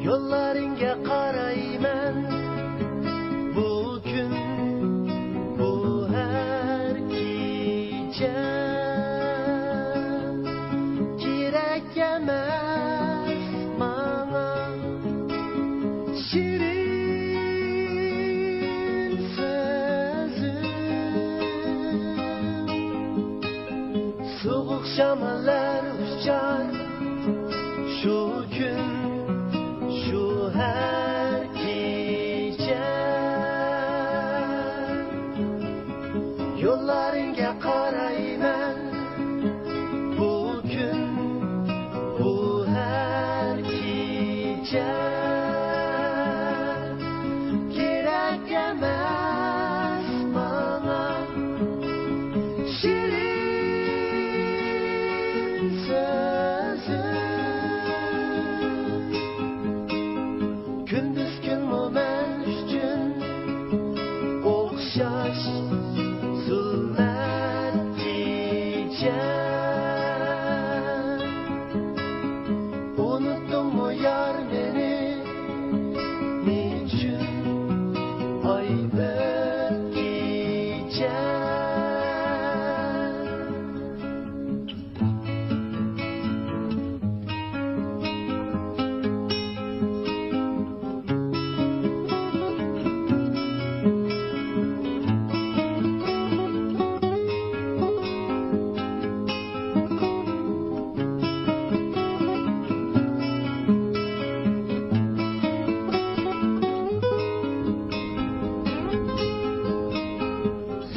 yollaringa qarayman bugün bu her gece kerak emas mana shirin sözüm soğuk şamallar uçar şu gün şu her gece yollarınga qarayman bugün bu her gece kerak emas mana shirin sözüm gündüz gün men üçün o'xshash zulmat kecha unutdingmi yar meni nechun oy bir kecha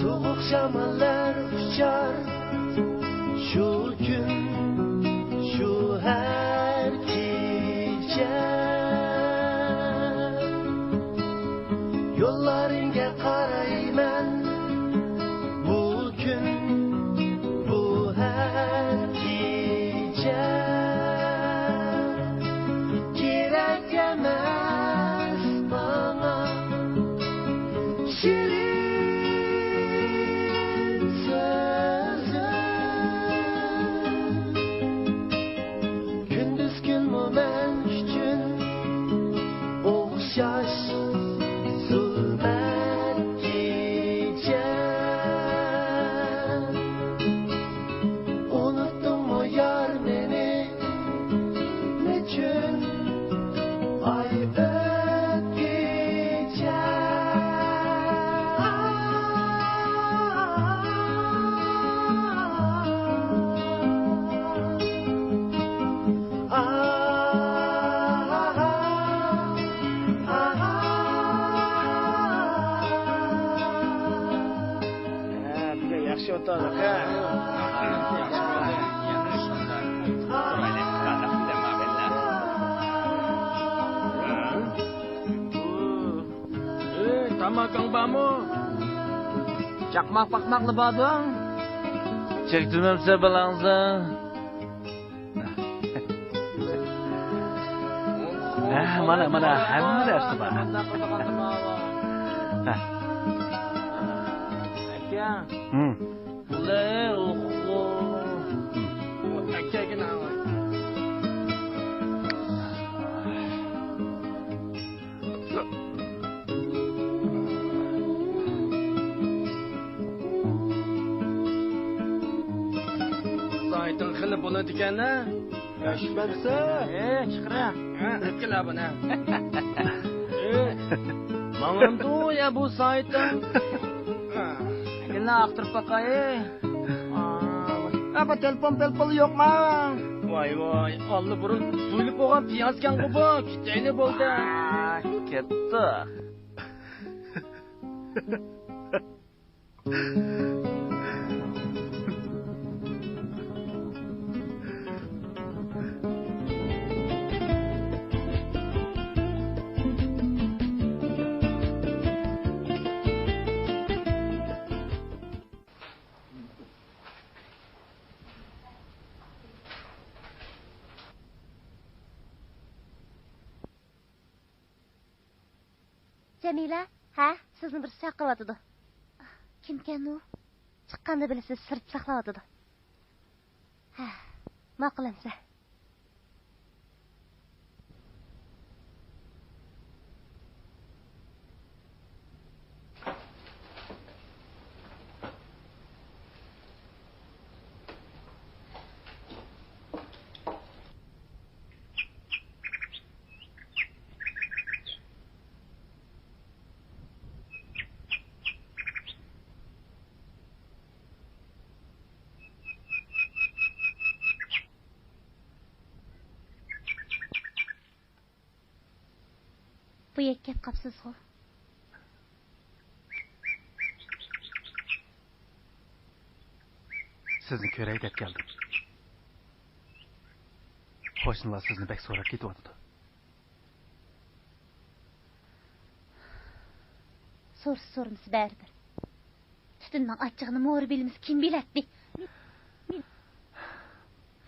soğuk şamallar uçar şu gün şu her gece yollarınga qarayman bugün bu her gece kerak emas mana shirin sözüm gündüz gün men üçün o'xshash zulmat kecha unutdingmi yar meni nechun oy o'tkecha Bizga yaxshi o'tadi aka. Tamakang bamu. Çakmak pakmaklı badang. Çektirmemse balangza. Mana hamma narsa bor. Aka. Hmm. Le oxo. Aka gina. Saytın xili bo'ladi ekan-a? Yashmabsa chiqra. Ikkala buni. Mangam ya bu saytın. Gina aktirib baqay. Apa telefon yok mu? Vay, Allah burun suyulib bo'lgan piyazkan bu. Kitayli bo'ldi. Ketdi. Jamila, Ha, sizni birisi chaqiryotidi. Kimkan u? Chiqqanda bilasiz, sir saqlayotidi. Ha, ma'qulamsa. Bu yerga kelib qapsiz-ku. Sizni ko'ray deb keldim. Qo'shnilar sizni bek so'rab ketyapti. So'rimiz baribir. Tutunning achchig'ini mo'ri bilimiz kim biladi?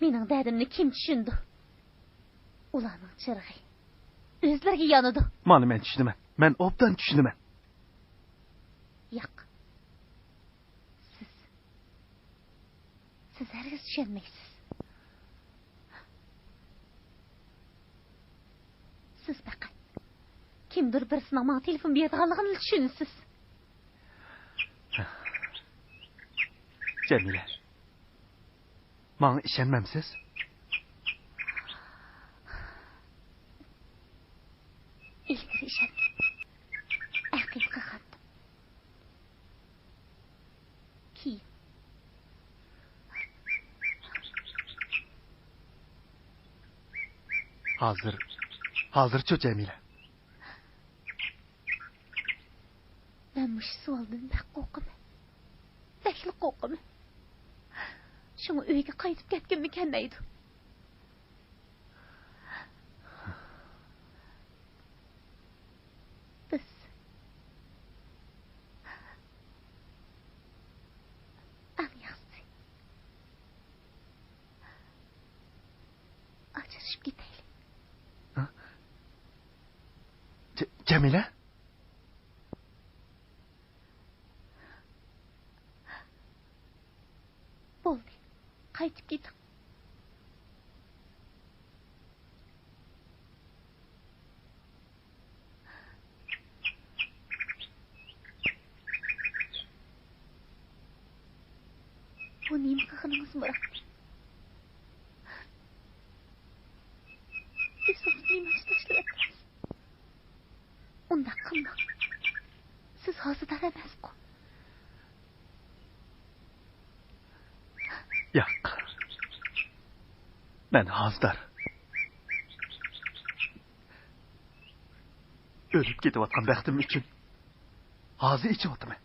Mening dardimni kim tushundi? Ularning chirg'i o'zlariga yonidi. Mana men tushunaman. Men obdan tushunaman. Yo'q. Siz hargiz tushunmaysiz. Siz faqat kimdir birisining menga telefon berganligini tushunasiz. Jamila. Menga ishonmamsiz? İlgiri işaret. Haqiqat xat. Ki. Hazırçı Jamila. Ben bu sualdan bak qo'rqaman. Bakli qo'rqaman. Şunu uyga qaytib ketgim kelmaydi. Biz anlayasın. Ajrashib ketaylik. Jamila? Bo'ldi. Qaytib keting. Bu nima qilganingiz Murat? Siz nima ishlashyapsiz? Unda qilmang. Siz hozirda emas-ku. Yo'q. Men hozir o'lib ketayotgan baxtim uchun hozir ichyapman.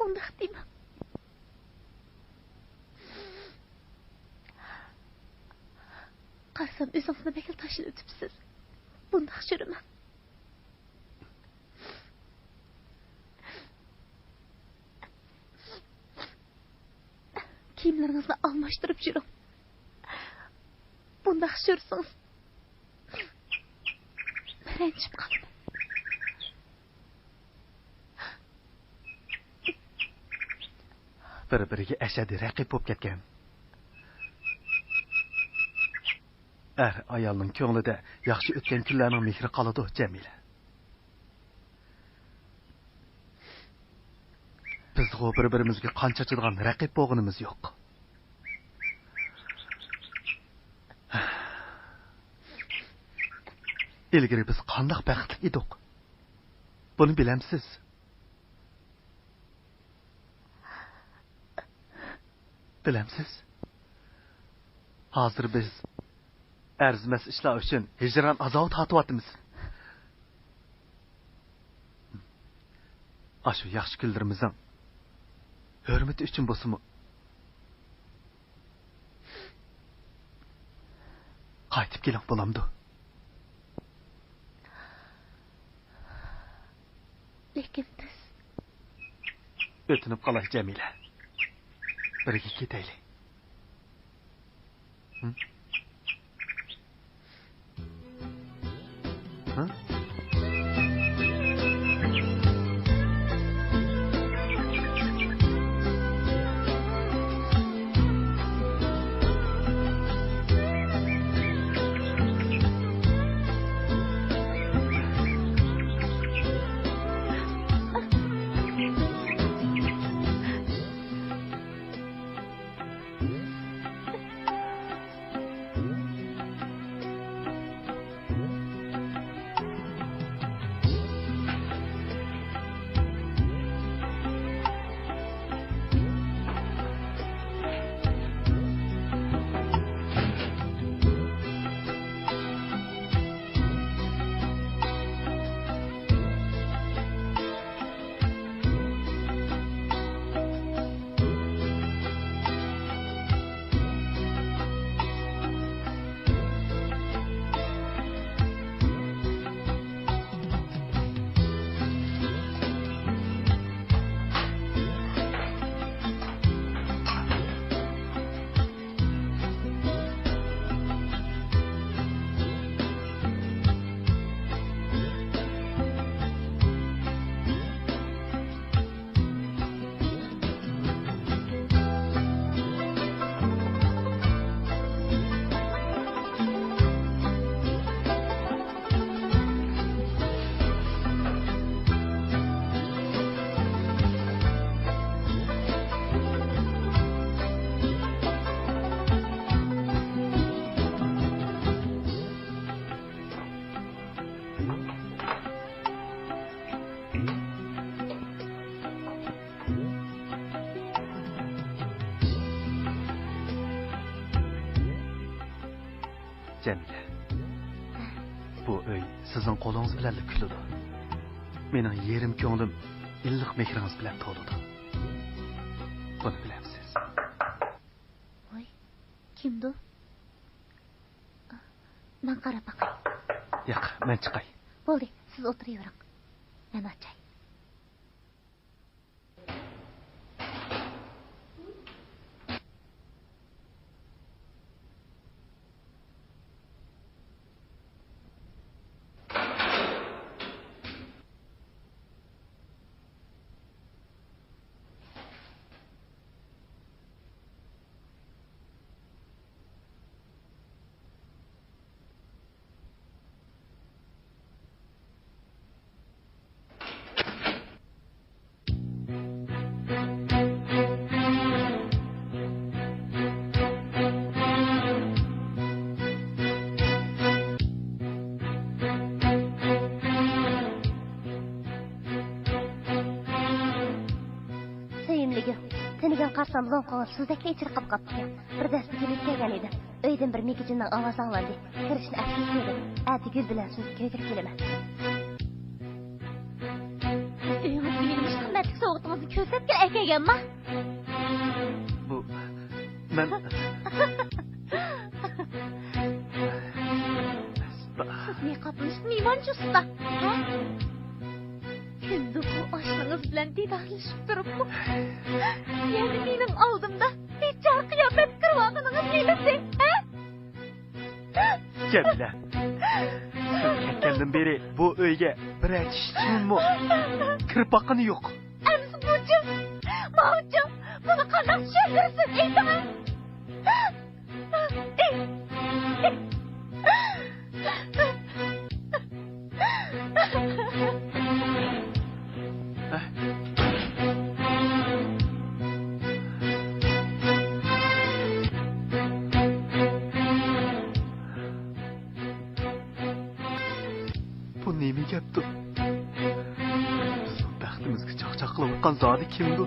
Undaq deyman. Qarsam o'zingizni bekil tashlab o'tibsiz. Bundaq yuraman. Kiyimlaringizni almashtirib yuring. Bundaq yursangiz ranjib qolaman. Bir-biriga ashaddiy raqib bo'lib ketgan. Ayolning ko'nglida yaxshi o'tgan kunlarning mehri qoladi, Jamila. Biz bir-birimizga qancha chidgan raqib bo'lganimiz yo'q. Ilgari biz qanday baxtli edik? Buni bilamsiz? Bilamsiz? Hozir biz arzimas ishlar uchun hijron azob tortyapmiz. Ashu yaxshi kunlarimizning hurmati uchun bo'lsa-mu qaytib keling bo'lamdi. Lekin biz o'tinib qolay Jamila. Birga ketaylik. Ha? Jamila. Bu uy sizning qo'lingiz bilan kuladi. Mening yerim ko'nglim illiq mehringiz bilan to'ladi. Buni bilamsiz. Voy, kimdi? Men qarab baqay. Yo'q, men chiqay. Bo'ldi, siz o'tiravering. Men ochay. Senigen qarsam lonqalar suzdakli chirqib qapti. Bir dasta kelib kelgan edi. Uydan bir megijinning ovozi anglandi. Kirishni afsuslaydi. Ati gul bilan so'z ko'kirib kelaman. Uyingizga nima qimmatli sovuqtingizni ko'rsatgan akaganmi? Bu men Siz ne qapmışsınız usta? Ha? Kimdi bu aşkınız bilen didaklaşıp durup bu? Yani benim aldımda hiççar kıyafet kırvadınız gelirse, ha? Jamila. Ketgandan beri bu uyga bir aytishim kirib boqqani yo'q. Emsi bucu, mavcu, bunu qanday tushundirsiz, aytimi? Bu nemi gapdi? Bizning baxtimizga chaqchaq qilib o'tgan zodi kimdi?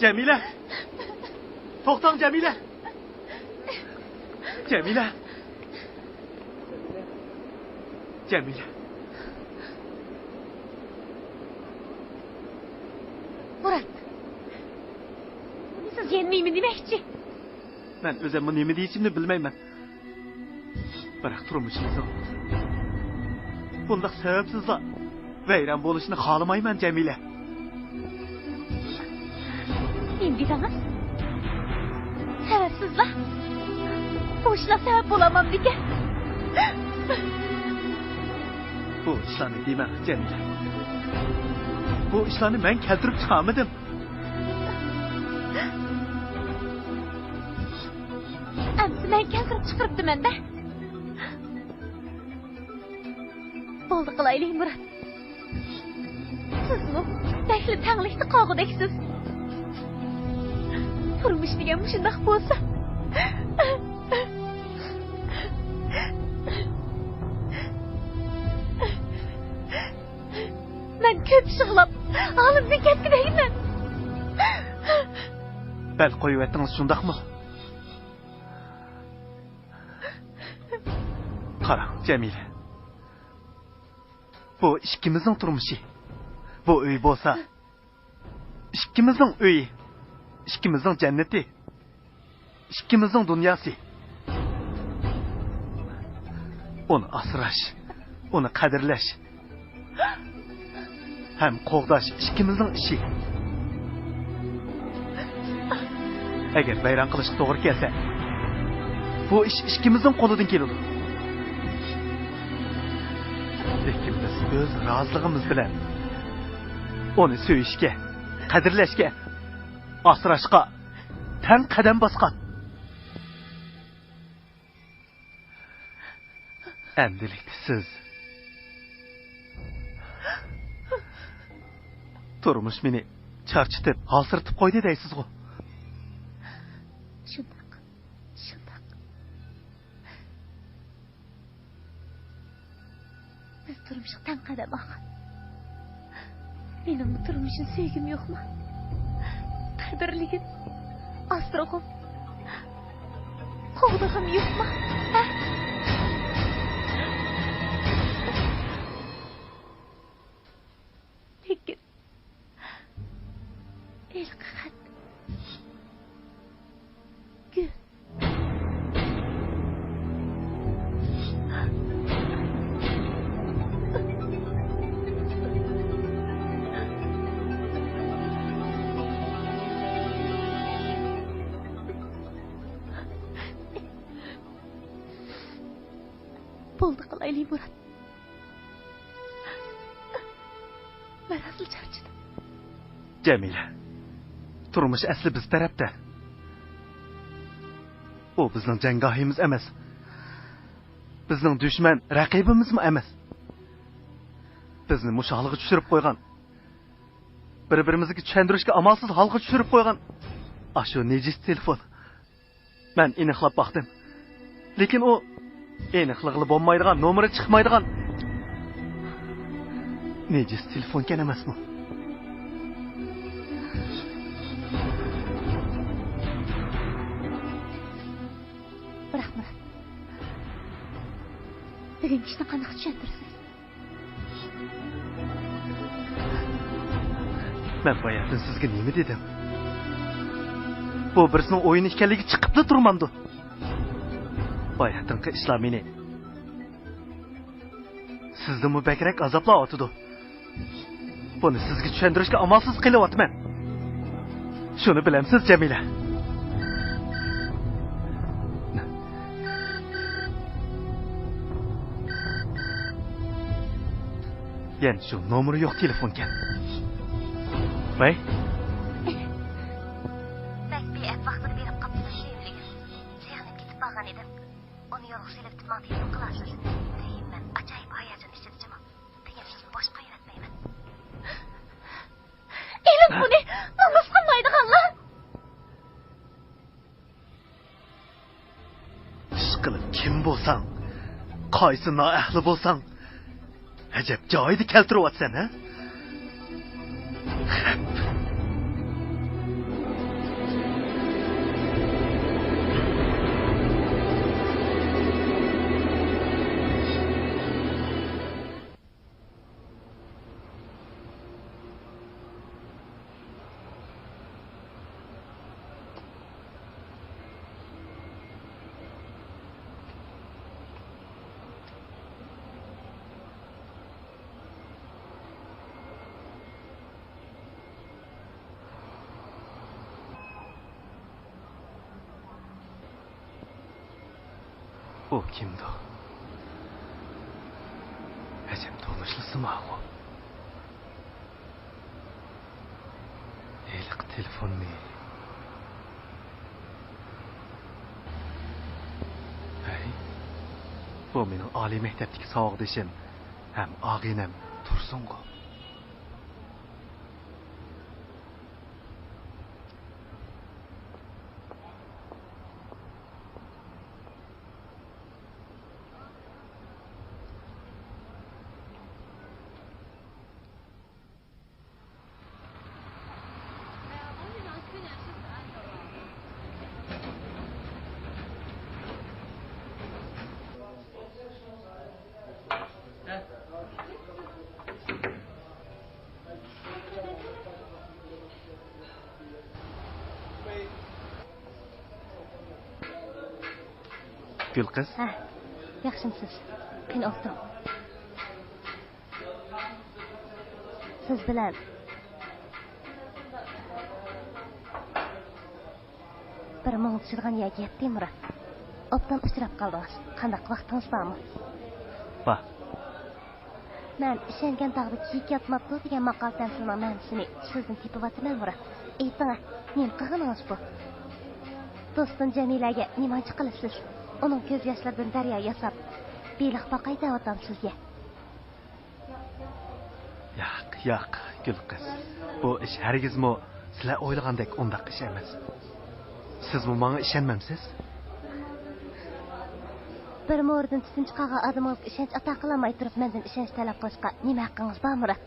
Jamila! To'xtang Jamila! Jamila! Jamila. Murat. Siz yenmeymi demoqchi? Men o'zimni nima deyishimni bilmayman. Biroq turmushimizni bundaq sababsizlar vayron bo'lishini xohlamayman, Jamila. Nima dedingiz? Sababsizlar? Bu ishlar sabab bo'laman degan. Bu ishlarni deyman, Jamila. Bu ishlarni men keltirib chiqarmadim. Amsi men keltirib chiqiribdiman-da. Bo'ldi qilaylik, Murat. Sizmi dakli tanglikni qog'idaksiz. Turmush degan shundoq bo'lsa. Men ko'p shug'lab, olimdan ketgidayman. Bel qo'yib aytdingiz shundaqmi? Qarang, Jamila. Bu ikkimizning turmushi. Bu uy bo'lsa, ikkimizning uyi, ikkimizning jannati, ikkimizning dunyosi. Uni asrash, uni qadrlash, ham qo'g'dash ikkimizning ishi. Agar bayram qilishga to'g'ri kelsa, bu ish ikkimizning qo'lidan keladi. Lekin biz o'z roziligimiz bilan uni so'yishga, qadrlashga, asrashga tan qadam bosgan. Endilikda siz turmush meni charchitib, hosirtib qo'ydi deysiz-ku. Shundoq. Biz turmushga tan qadam olgan. Mening bu turmushni sevgim yo'qmi? Qadrligim, astrog'im, qo'g'dig'im yo'qmi? Ha? Lekin ilqat gul bo'ldi qilaylik, Murat. Men asl charchadim. Jamila, turmush asli biz tarafda. U bizning jangohimiz emas. Bizning dushman, raqibimizmi emas. Bizni mushohlig'iga tushirib qo'ygan. Bir-birimizga tushuntirishga amalsiz holga tushirib qo'ygan. Ashu nejiz telefon. Men aniqlab baqdim. Lekin u aniqlig'i bo'lmaydigan, nomeri chiqmaydigan nejiz telefon ekan emasmi? Biroq Murat, bugun ishni qanday tushuntirasiz? Men bayatın sizga nima dedim? Bu birisinin o'yin ekanligi chiqibdi turmamdi. Bayatınqi ishlar meni sizni mubakrak azoblar otidi. Buni sizga tushuntirishga amalsiz qilyapman. Shuni bilamsiz, Jamila. Yani şu nomeri yo'q telefon ekan. Vay? Bek vaqtini berib qopsiz shuyimligim. Siyonib ketib qolgan edim. Uni yo'q silib timon telefon qilasiz. Deyman, ajoyib hayajon ichidajman. Tegishni bosh qo'yratmayman. Elim buni namus qilmaydiganlar. Ishqilib kim bo'lsang, qaysi noahli bo'lsang, ajab joyida keltiryapsan, ha? Bu kimdi? Acem tanışlısı mı o? Elik telefonunu. Hey. Bu mening oliy maktabdagi saboqdoshim ham og'inam Tursunqo. Gül kız. Ha, yaxshimisiz? Qani o'tiring. Siz bilan bir ming'ishirgan yoki yetdi Murat. Obdan uchrab qoldingiz. Qanday vaqtingiz bormi? Bor. Men ishongan taqdir kiyik yotmabdi degan maqol tamsilning ma'nosini sizdan tepib Murat. Ayting, nima qilganingiz bu? Do'stim Jamilaga nima qilasiz? Onun ko'z yoshlaridan daryo yasab, beliq boqay da'vatam sizga. Yo'q, Gül kız. Bu ish hargizmi sizlar o'ylagandek undaq ish emas. Siz bu menga ishonmamsiz? Bir mo'rdan tutunchi qolgan odamga ishonch ato qilmay turib, mendan ishonch talab qilishga nima haqqingiz bor, Murat?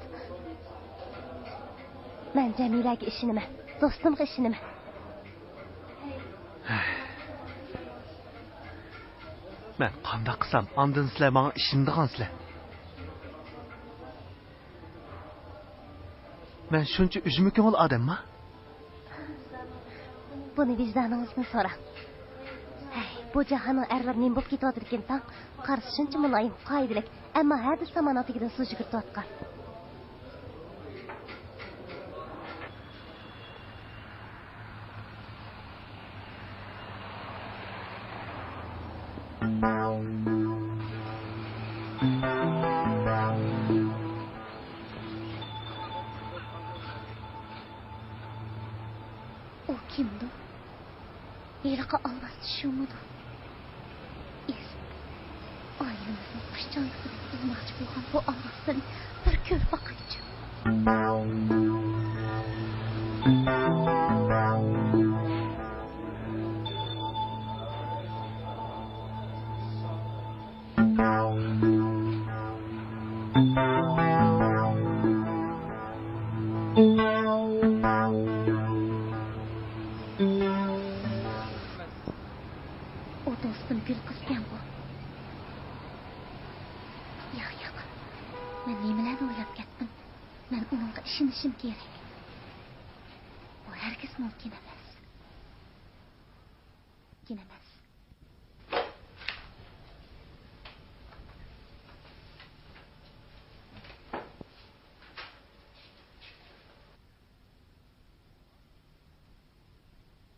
Men Jamilaga ishonaman, do'stimga ishonaman. Men qanday qilsam, ondan sizlar menga ishondigansizlar. Men shuncha ujmi ko'ngil odammi? Buni vicdaningizdan so'rang. Hey, bu jahonning erlar nima bo'lib ketayotgan ekan tang, qarshi shuncha muloyim, qoidalik, ammo hadi samonotigidan suv yugurtayotgan. O kimdi? Yelqa alvasti şumudu. Ailemizin kuşcanlıkını bulmakçı olan bu alvastını bir kör bakıcı. O dostum Gül kızken bu. Yo'q. Men nimalarni o'ylab ketdim. Men uningga ishonishim kerak. Bu hargiz mumkin emas.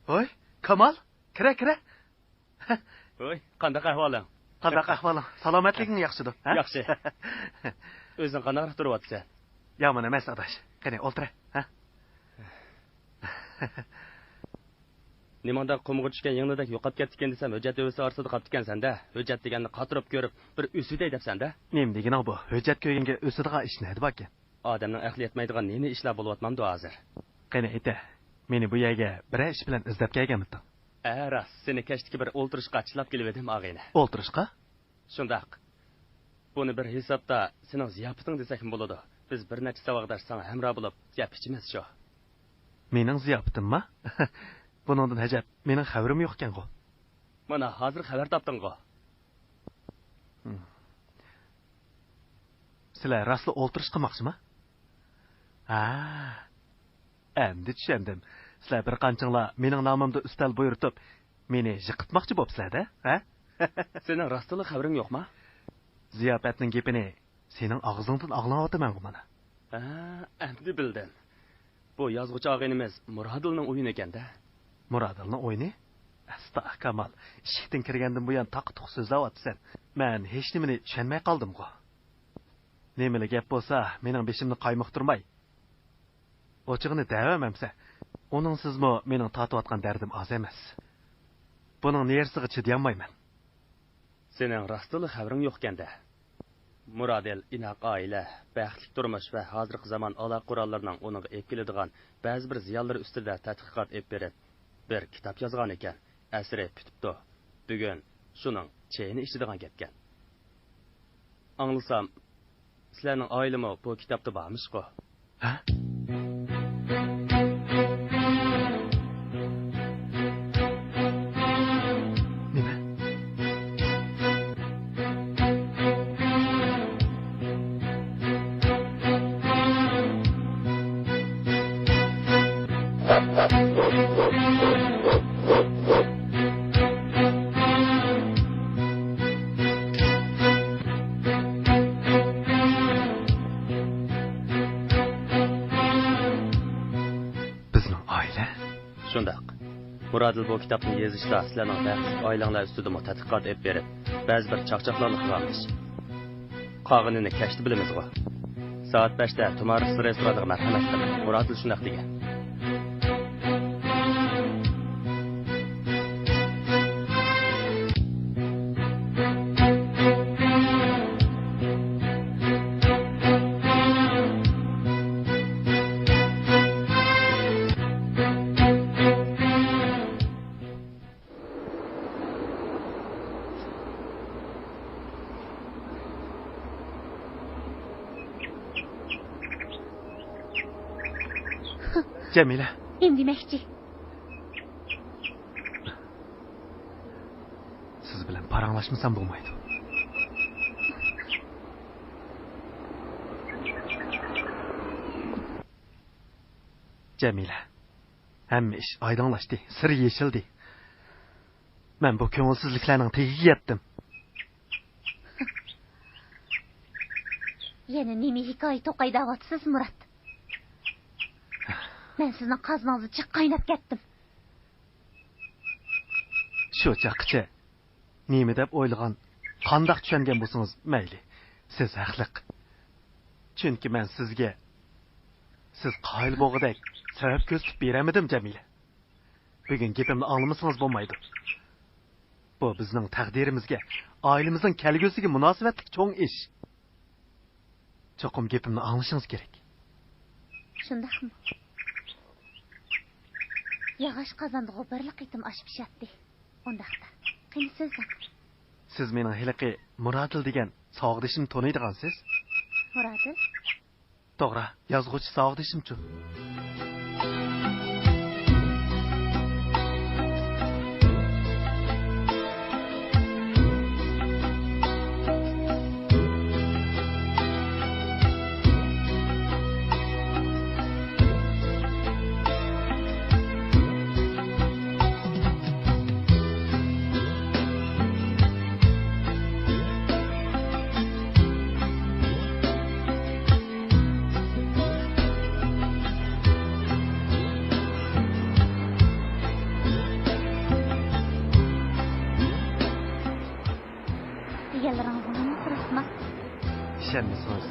Oy, Kamal, kira. Oy, qanday ahvoling? Qanday ahvoling? Salomatliging yaxshidir, ha? Yaxshi. O'zing qanday turyapsan? Yomon emas, adash. Qani, o'tir, ha? Nimanda qumga tushgan yingidek yo'qolib ketgan desam, hujjat o'zi orsida qolib ketgan-da. Hujjat deganni qatirib ko'rib, bir o'siday debsan-da. Nima degina bu? Hujjat ko'yinga o'sidigan ish nima ekan? Odamning aqli yetmaydigan nima ishlar bo'layotmamdi hozir. Qani, ayta. Meni bu yerga bir ish bilan izlab kelganmiding? Ras, seni kechdiki bir o'ltirishga chilab kelib edim, og'ayni. O'ltirishqa? Shundaq. Buni bir hisobda sening ziyofating desak ham bo'ladi. Biz bir necha savog'da sana hamroh bo'lib, gap ichimiz shu. Mening ziyofatimmi? Buningdan hajab, mening xabarim yo'q ekan-ku. Mana hozir xabar topding-ku. Sizlar rostla o'ltirish qilmoqchimi? Endi tushundim. Sizlar bir qanchinglar mening nomimda ustal buyurtib, meni yiqitmoqchi bo'psizlar-da, ha? Sening rostli xabaring yo'qmi? Ziyofatning gapini sening og'zingdan anglayapman mana. Endi bildim. Bu yozuvchi og'inimiz Murodilning o'yini ekan-da. Murodilning o'yini? Asta Kamal, eshikdan kirgandan buyon taq-tuq so'zlayapsan. Men hech nimani tushunmay qoldim-ku. Nemeli gap bo'lsa, mening beshimni qaymoqtirmay. Ochig'ini davamamsa, uning sizmi mening tatiyotgan dardim oz emas. Buning nersiga chidayolmayman. Sening rostli xabaring yo'q-kanda. Muradel inoq oila, baxtli turmush va hozirgi zamon aloqa qurollarining uning ekiladigan ba'zi bir ziyonlari ustida tadqiqot olib berib, bir kitob yozgan ekan. Asri bitibdi. Bugun shuning cheyini ichadigan gapgan. Anglasam, sizlarning oilami bu kitobda bormish-ku. Ha? Nima? Muradil bu kitobni yozishda sizlarning baxtli oilanglar ustida tadqiqot olib berib, ba'zi bir chaqchaqlarni qilganmiz. Qog'inini kashdi bilamiz-ku. Soat 5da Tumaris restoraniga marhamat qiling. Muradil shunday degan. Jamila. Demakchi. Siz bilan paranglashmasam bo'lmaydi. Jamila. Hamma ish oydinlashdi, sir yechildi. Men bu ko'ngilsizliklarning tagiga yetdim. Yana nima hikoya to'qaydavotsiz, Murat? Men sizning qazningizga chiq qaynab ketdim. Shu chaqcha. Nima deb o'ylagan, qandoq tushungan bo'lsangiz mayli. Siz haqli. Chunki men sizga siz qoyil bo'lg'idek sabab ko'rsatib beramadim, Jamila. Bugun gapimni anglamasangiz bo'lmaydi. Bu bizning taqdirimizga, oilamizning kelgusiga munosabatli cho'ng ish. Cho'qim gapimni anglashingiz kerak. Shundaqmi? Yağış qazandı g'o'birli qitim osh pishadi. Undaqda. Qani so'zlang. Siz mening hiliqi Muradil degan sog'dishimni taniydigansiz? Muradil? To'g'ri, yozuvchi sog'dishimchu. İşenmisiniz.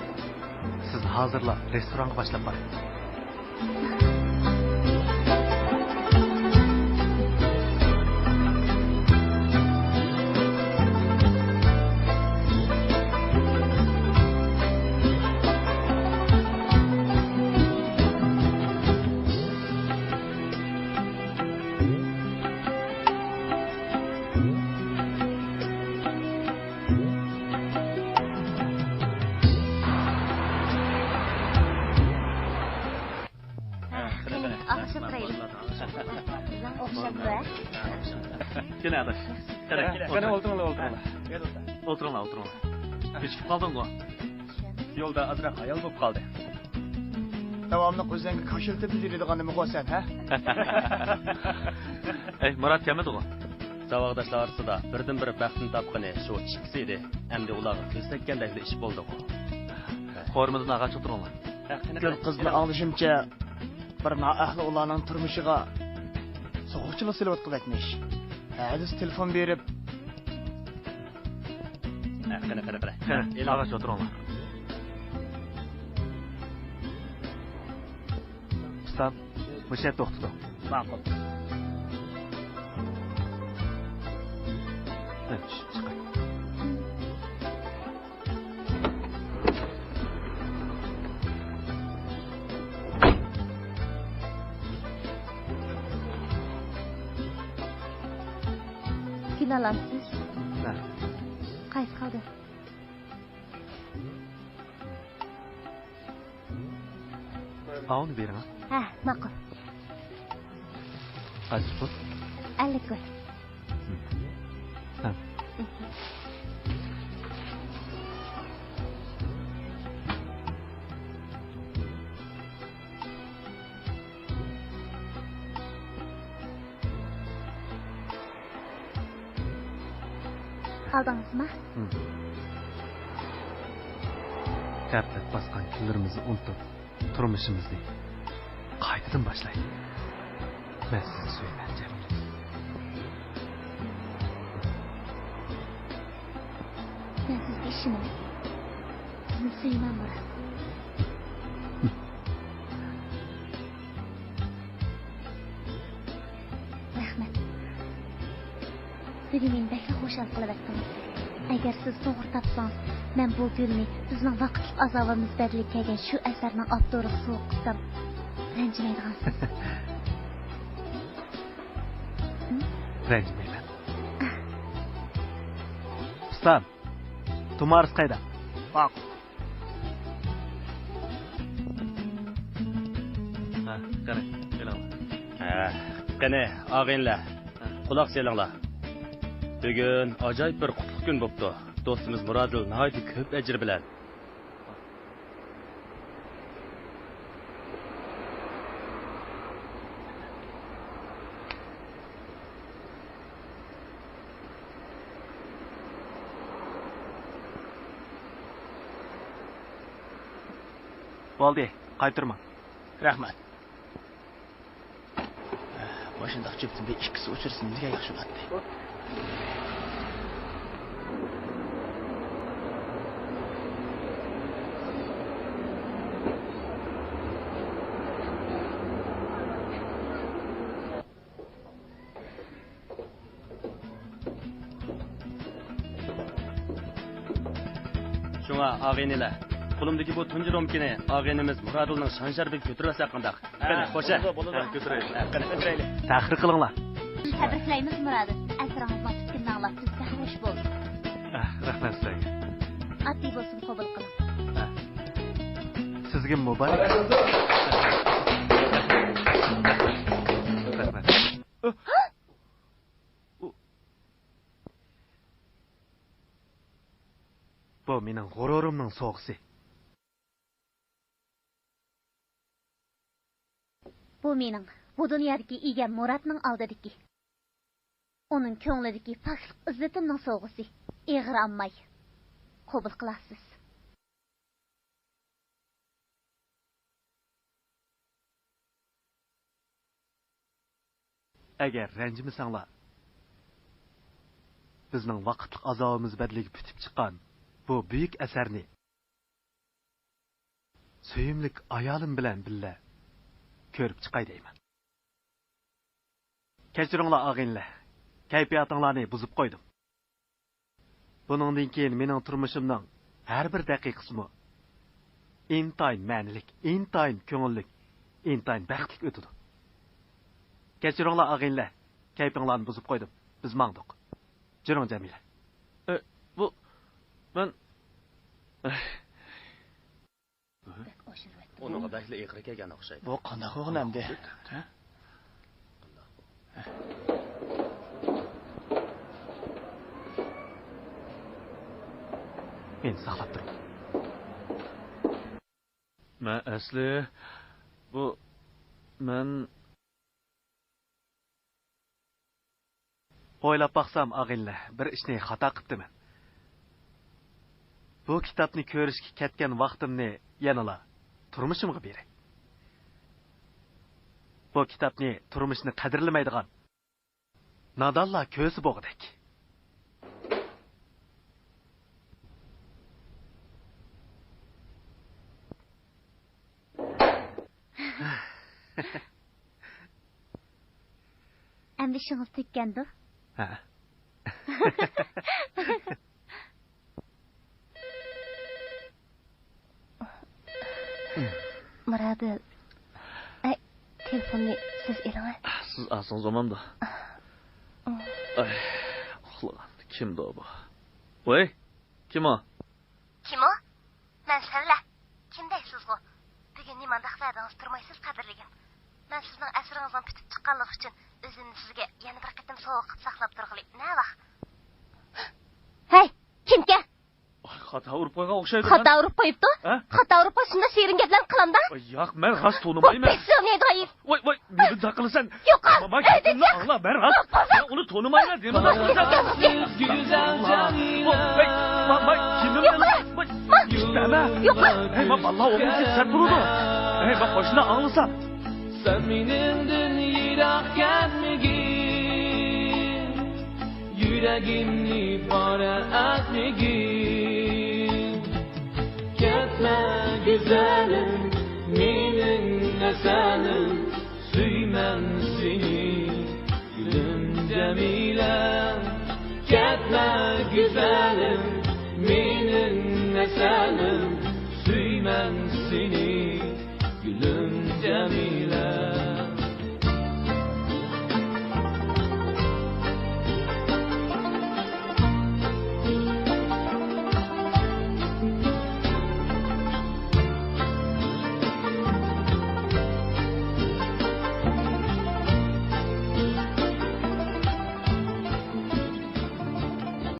Siz hazırla, restorana başlap barın. Gene adaş. Gene oturun. Oturun. Geçip kaldın mı? Yolda azırak hayal bulup kaldı. Devamlı kuzengi kaşıltıp bilirdi mı ko sen, ha? Murat gelmedi o. Savaqdaşlar arasında birden-bir baxtini topqani shu ikkisi edi. Endi ularga ko'zlakkandek ish bo'ldi. Qo'rimizni ag'ach o'tiringlar. Gül qizni anglashimcha bir noahli ularning turmushiga so'g'uvchilik silvat qilyapmish. Әдіс telefon berib. Qani. Ağaç oturunlar. Ustam, müşet toxtudu. Ma'qul. Chiqay. Gül alamsız. Ha. Qaysi qaldi? Onu verin ha. Ha, ma'qul. Aziz tut. 50 qo'y. Ha. Aldыңызmı? Gaflet baskan günlerimizi unutup, turmuşumuzu qaytadan başlayın. Ben sizi söylemem Cemil. Ben sizga ishonaman. Sizni suyman Murat. Rahmat. Bugun meni bakla xushal qilyapsiniz. Agar siz to'g'ri topsangiz, men bu gulni bizning vaqtlik azobimiz badli kelgan shu asarning avtori so'q qilsam, ranjimaydigansiz. Ranjimayman. Ustam, tumarız qayda? Ma'qul. Ha, qani, keling. Qani, og'inglar. Quloq selinglar. Bugun ajoyib bir qutlug' kun bo'pti. Do'stimiz Murodil nihoyat ko'p ajr bilan. Bo'ldi, qaytirma. Rahmat. Boshindaq cheptim bir ikkisi o'chirsin, bizga yaxshi bo'ladi. Shunga og'inglar. Qo'limdagi bu tunji romkini og'inimiz Murodilning shon sharafiga ko'tarsa qandaq. Qani, qo'sha. Ko'taraylik. Qani, ko'taraylik. Tahrir qilinglar. Tabriklaymiz Murodil. Asringiz fikrini anglab sizga xush bo'ldi. Rahmat sizlarga. Oddiy bo'lsin, qabul qiling. Sizga muborak. Rahmat. Bu mening g'ururimning so'g'isi. Bu mening bu dunyodagi egam Muratning oldidagi. Uning ko'nglidagi poklik izzatimning so'g'isi. Eg'ir ammay. Qabul qilasiz. Agar ranjimasanglar, bizning vaqtlik azobimiz badliga bitib chiqqan bu buyuk asarni suyimlik ayolim bilan billa ko'rib chiqay deyman. Kechiringlar og'inglar, kayfiyatinglarni buzib qo'ydim. Buningdan keyin mening turmushimning har bir daqiqasimi intayin ma'nilik, intayin ko'ngillik, intayin baxtlik o'tadi. Kechiringlar og'inglar, kayfinglarni buzib qo'ydim. Biz mangdiq. Jiring Jamila. Bu ben Onun adayla iqri kelgan o'xshaydi. Bu qanday o'g'lamdi? Men saqlab turing. men asli bu men o'ylab baqsam og'inglar, bir ishni xato qilibman. Bu kitobni ko'rishga ketgan vaqtimni yanala turmushimga beray. Bu kitobni turmushni qadrlamaydigan, Nadalla közi boğdek. Endi şunuz tekkendi. Ha. Muradil. Ay, telefonni siz eling. Siz asın zaman da. Ay, uxlagan. Kimdi o bu? Voy, kim o? Kim o? Men Sarla. Kim deysiz go? Bugün nimandaq verdiniz turmaysiz qadrligim. Men sizning asringizdan pitib chiqqanlik uchun o'zimni sizga yana bir qatim sovuq qilib saqlab turg'ili. Ne vaq? Hey, kimga? Xata urib qo'ygan o'xshaydi. Xata urib qo'yibdi? Ha? Xata urib qo'yishunda shirin gaplar qilamda? Yo'q, men rost tonimayman. Besini doyib. Voy, nima daqilsan? Yo'q. Mama, gapimni angla, men rost. Men uni tonimayman deyman. Güzel canina. Voy, kimim? İsteme. Yo'q. Hey, men vallahi o'g'lim sen turdi. Hey, men qo'shni anglasam. Sen menimden yirakkanmigin, yüreğimni para etmigin. Ketme güzelim, menin nesenim, süymem seni, gülüm cemilem. Ketme güzelim, menin nesenim, süymem seni.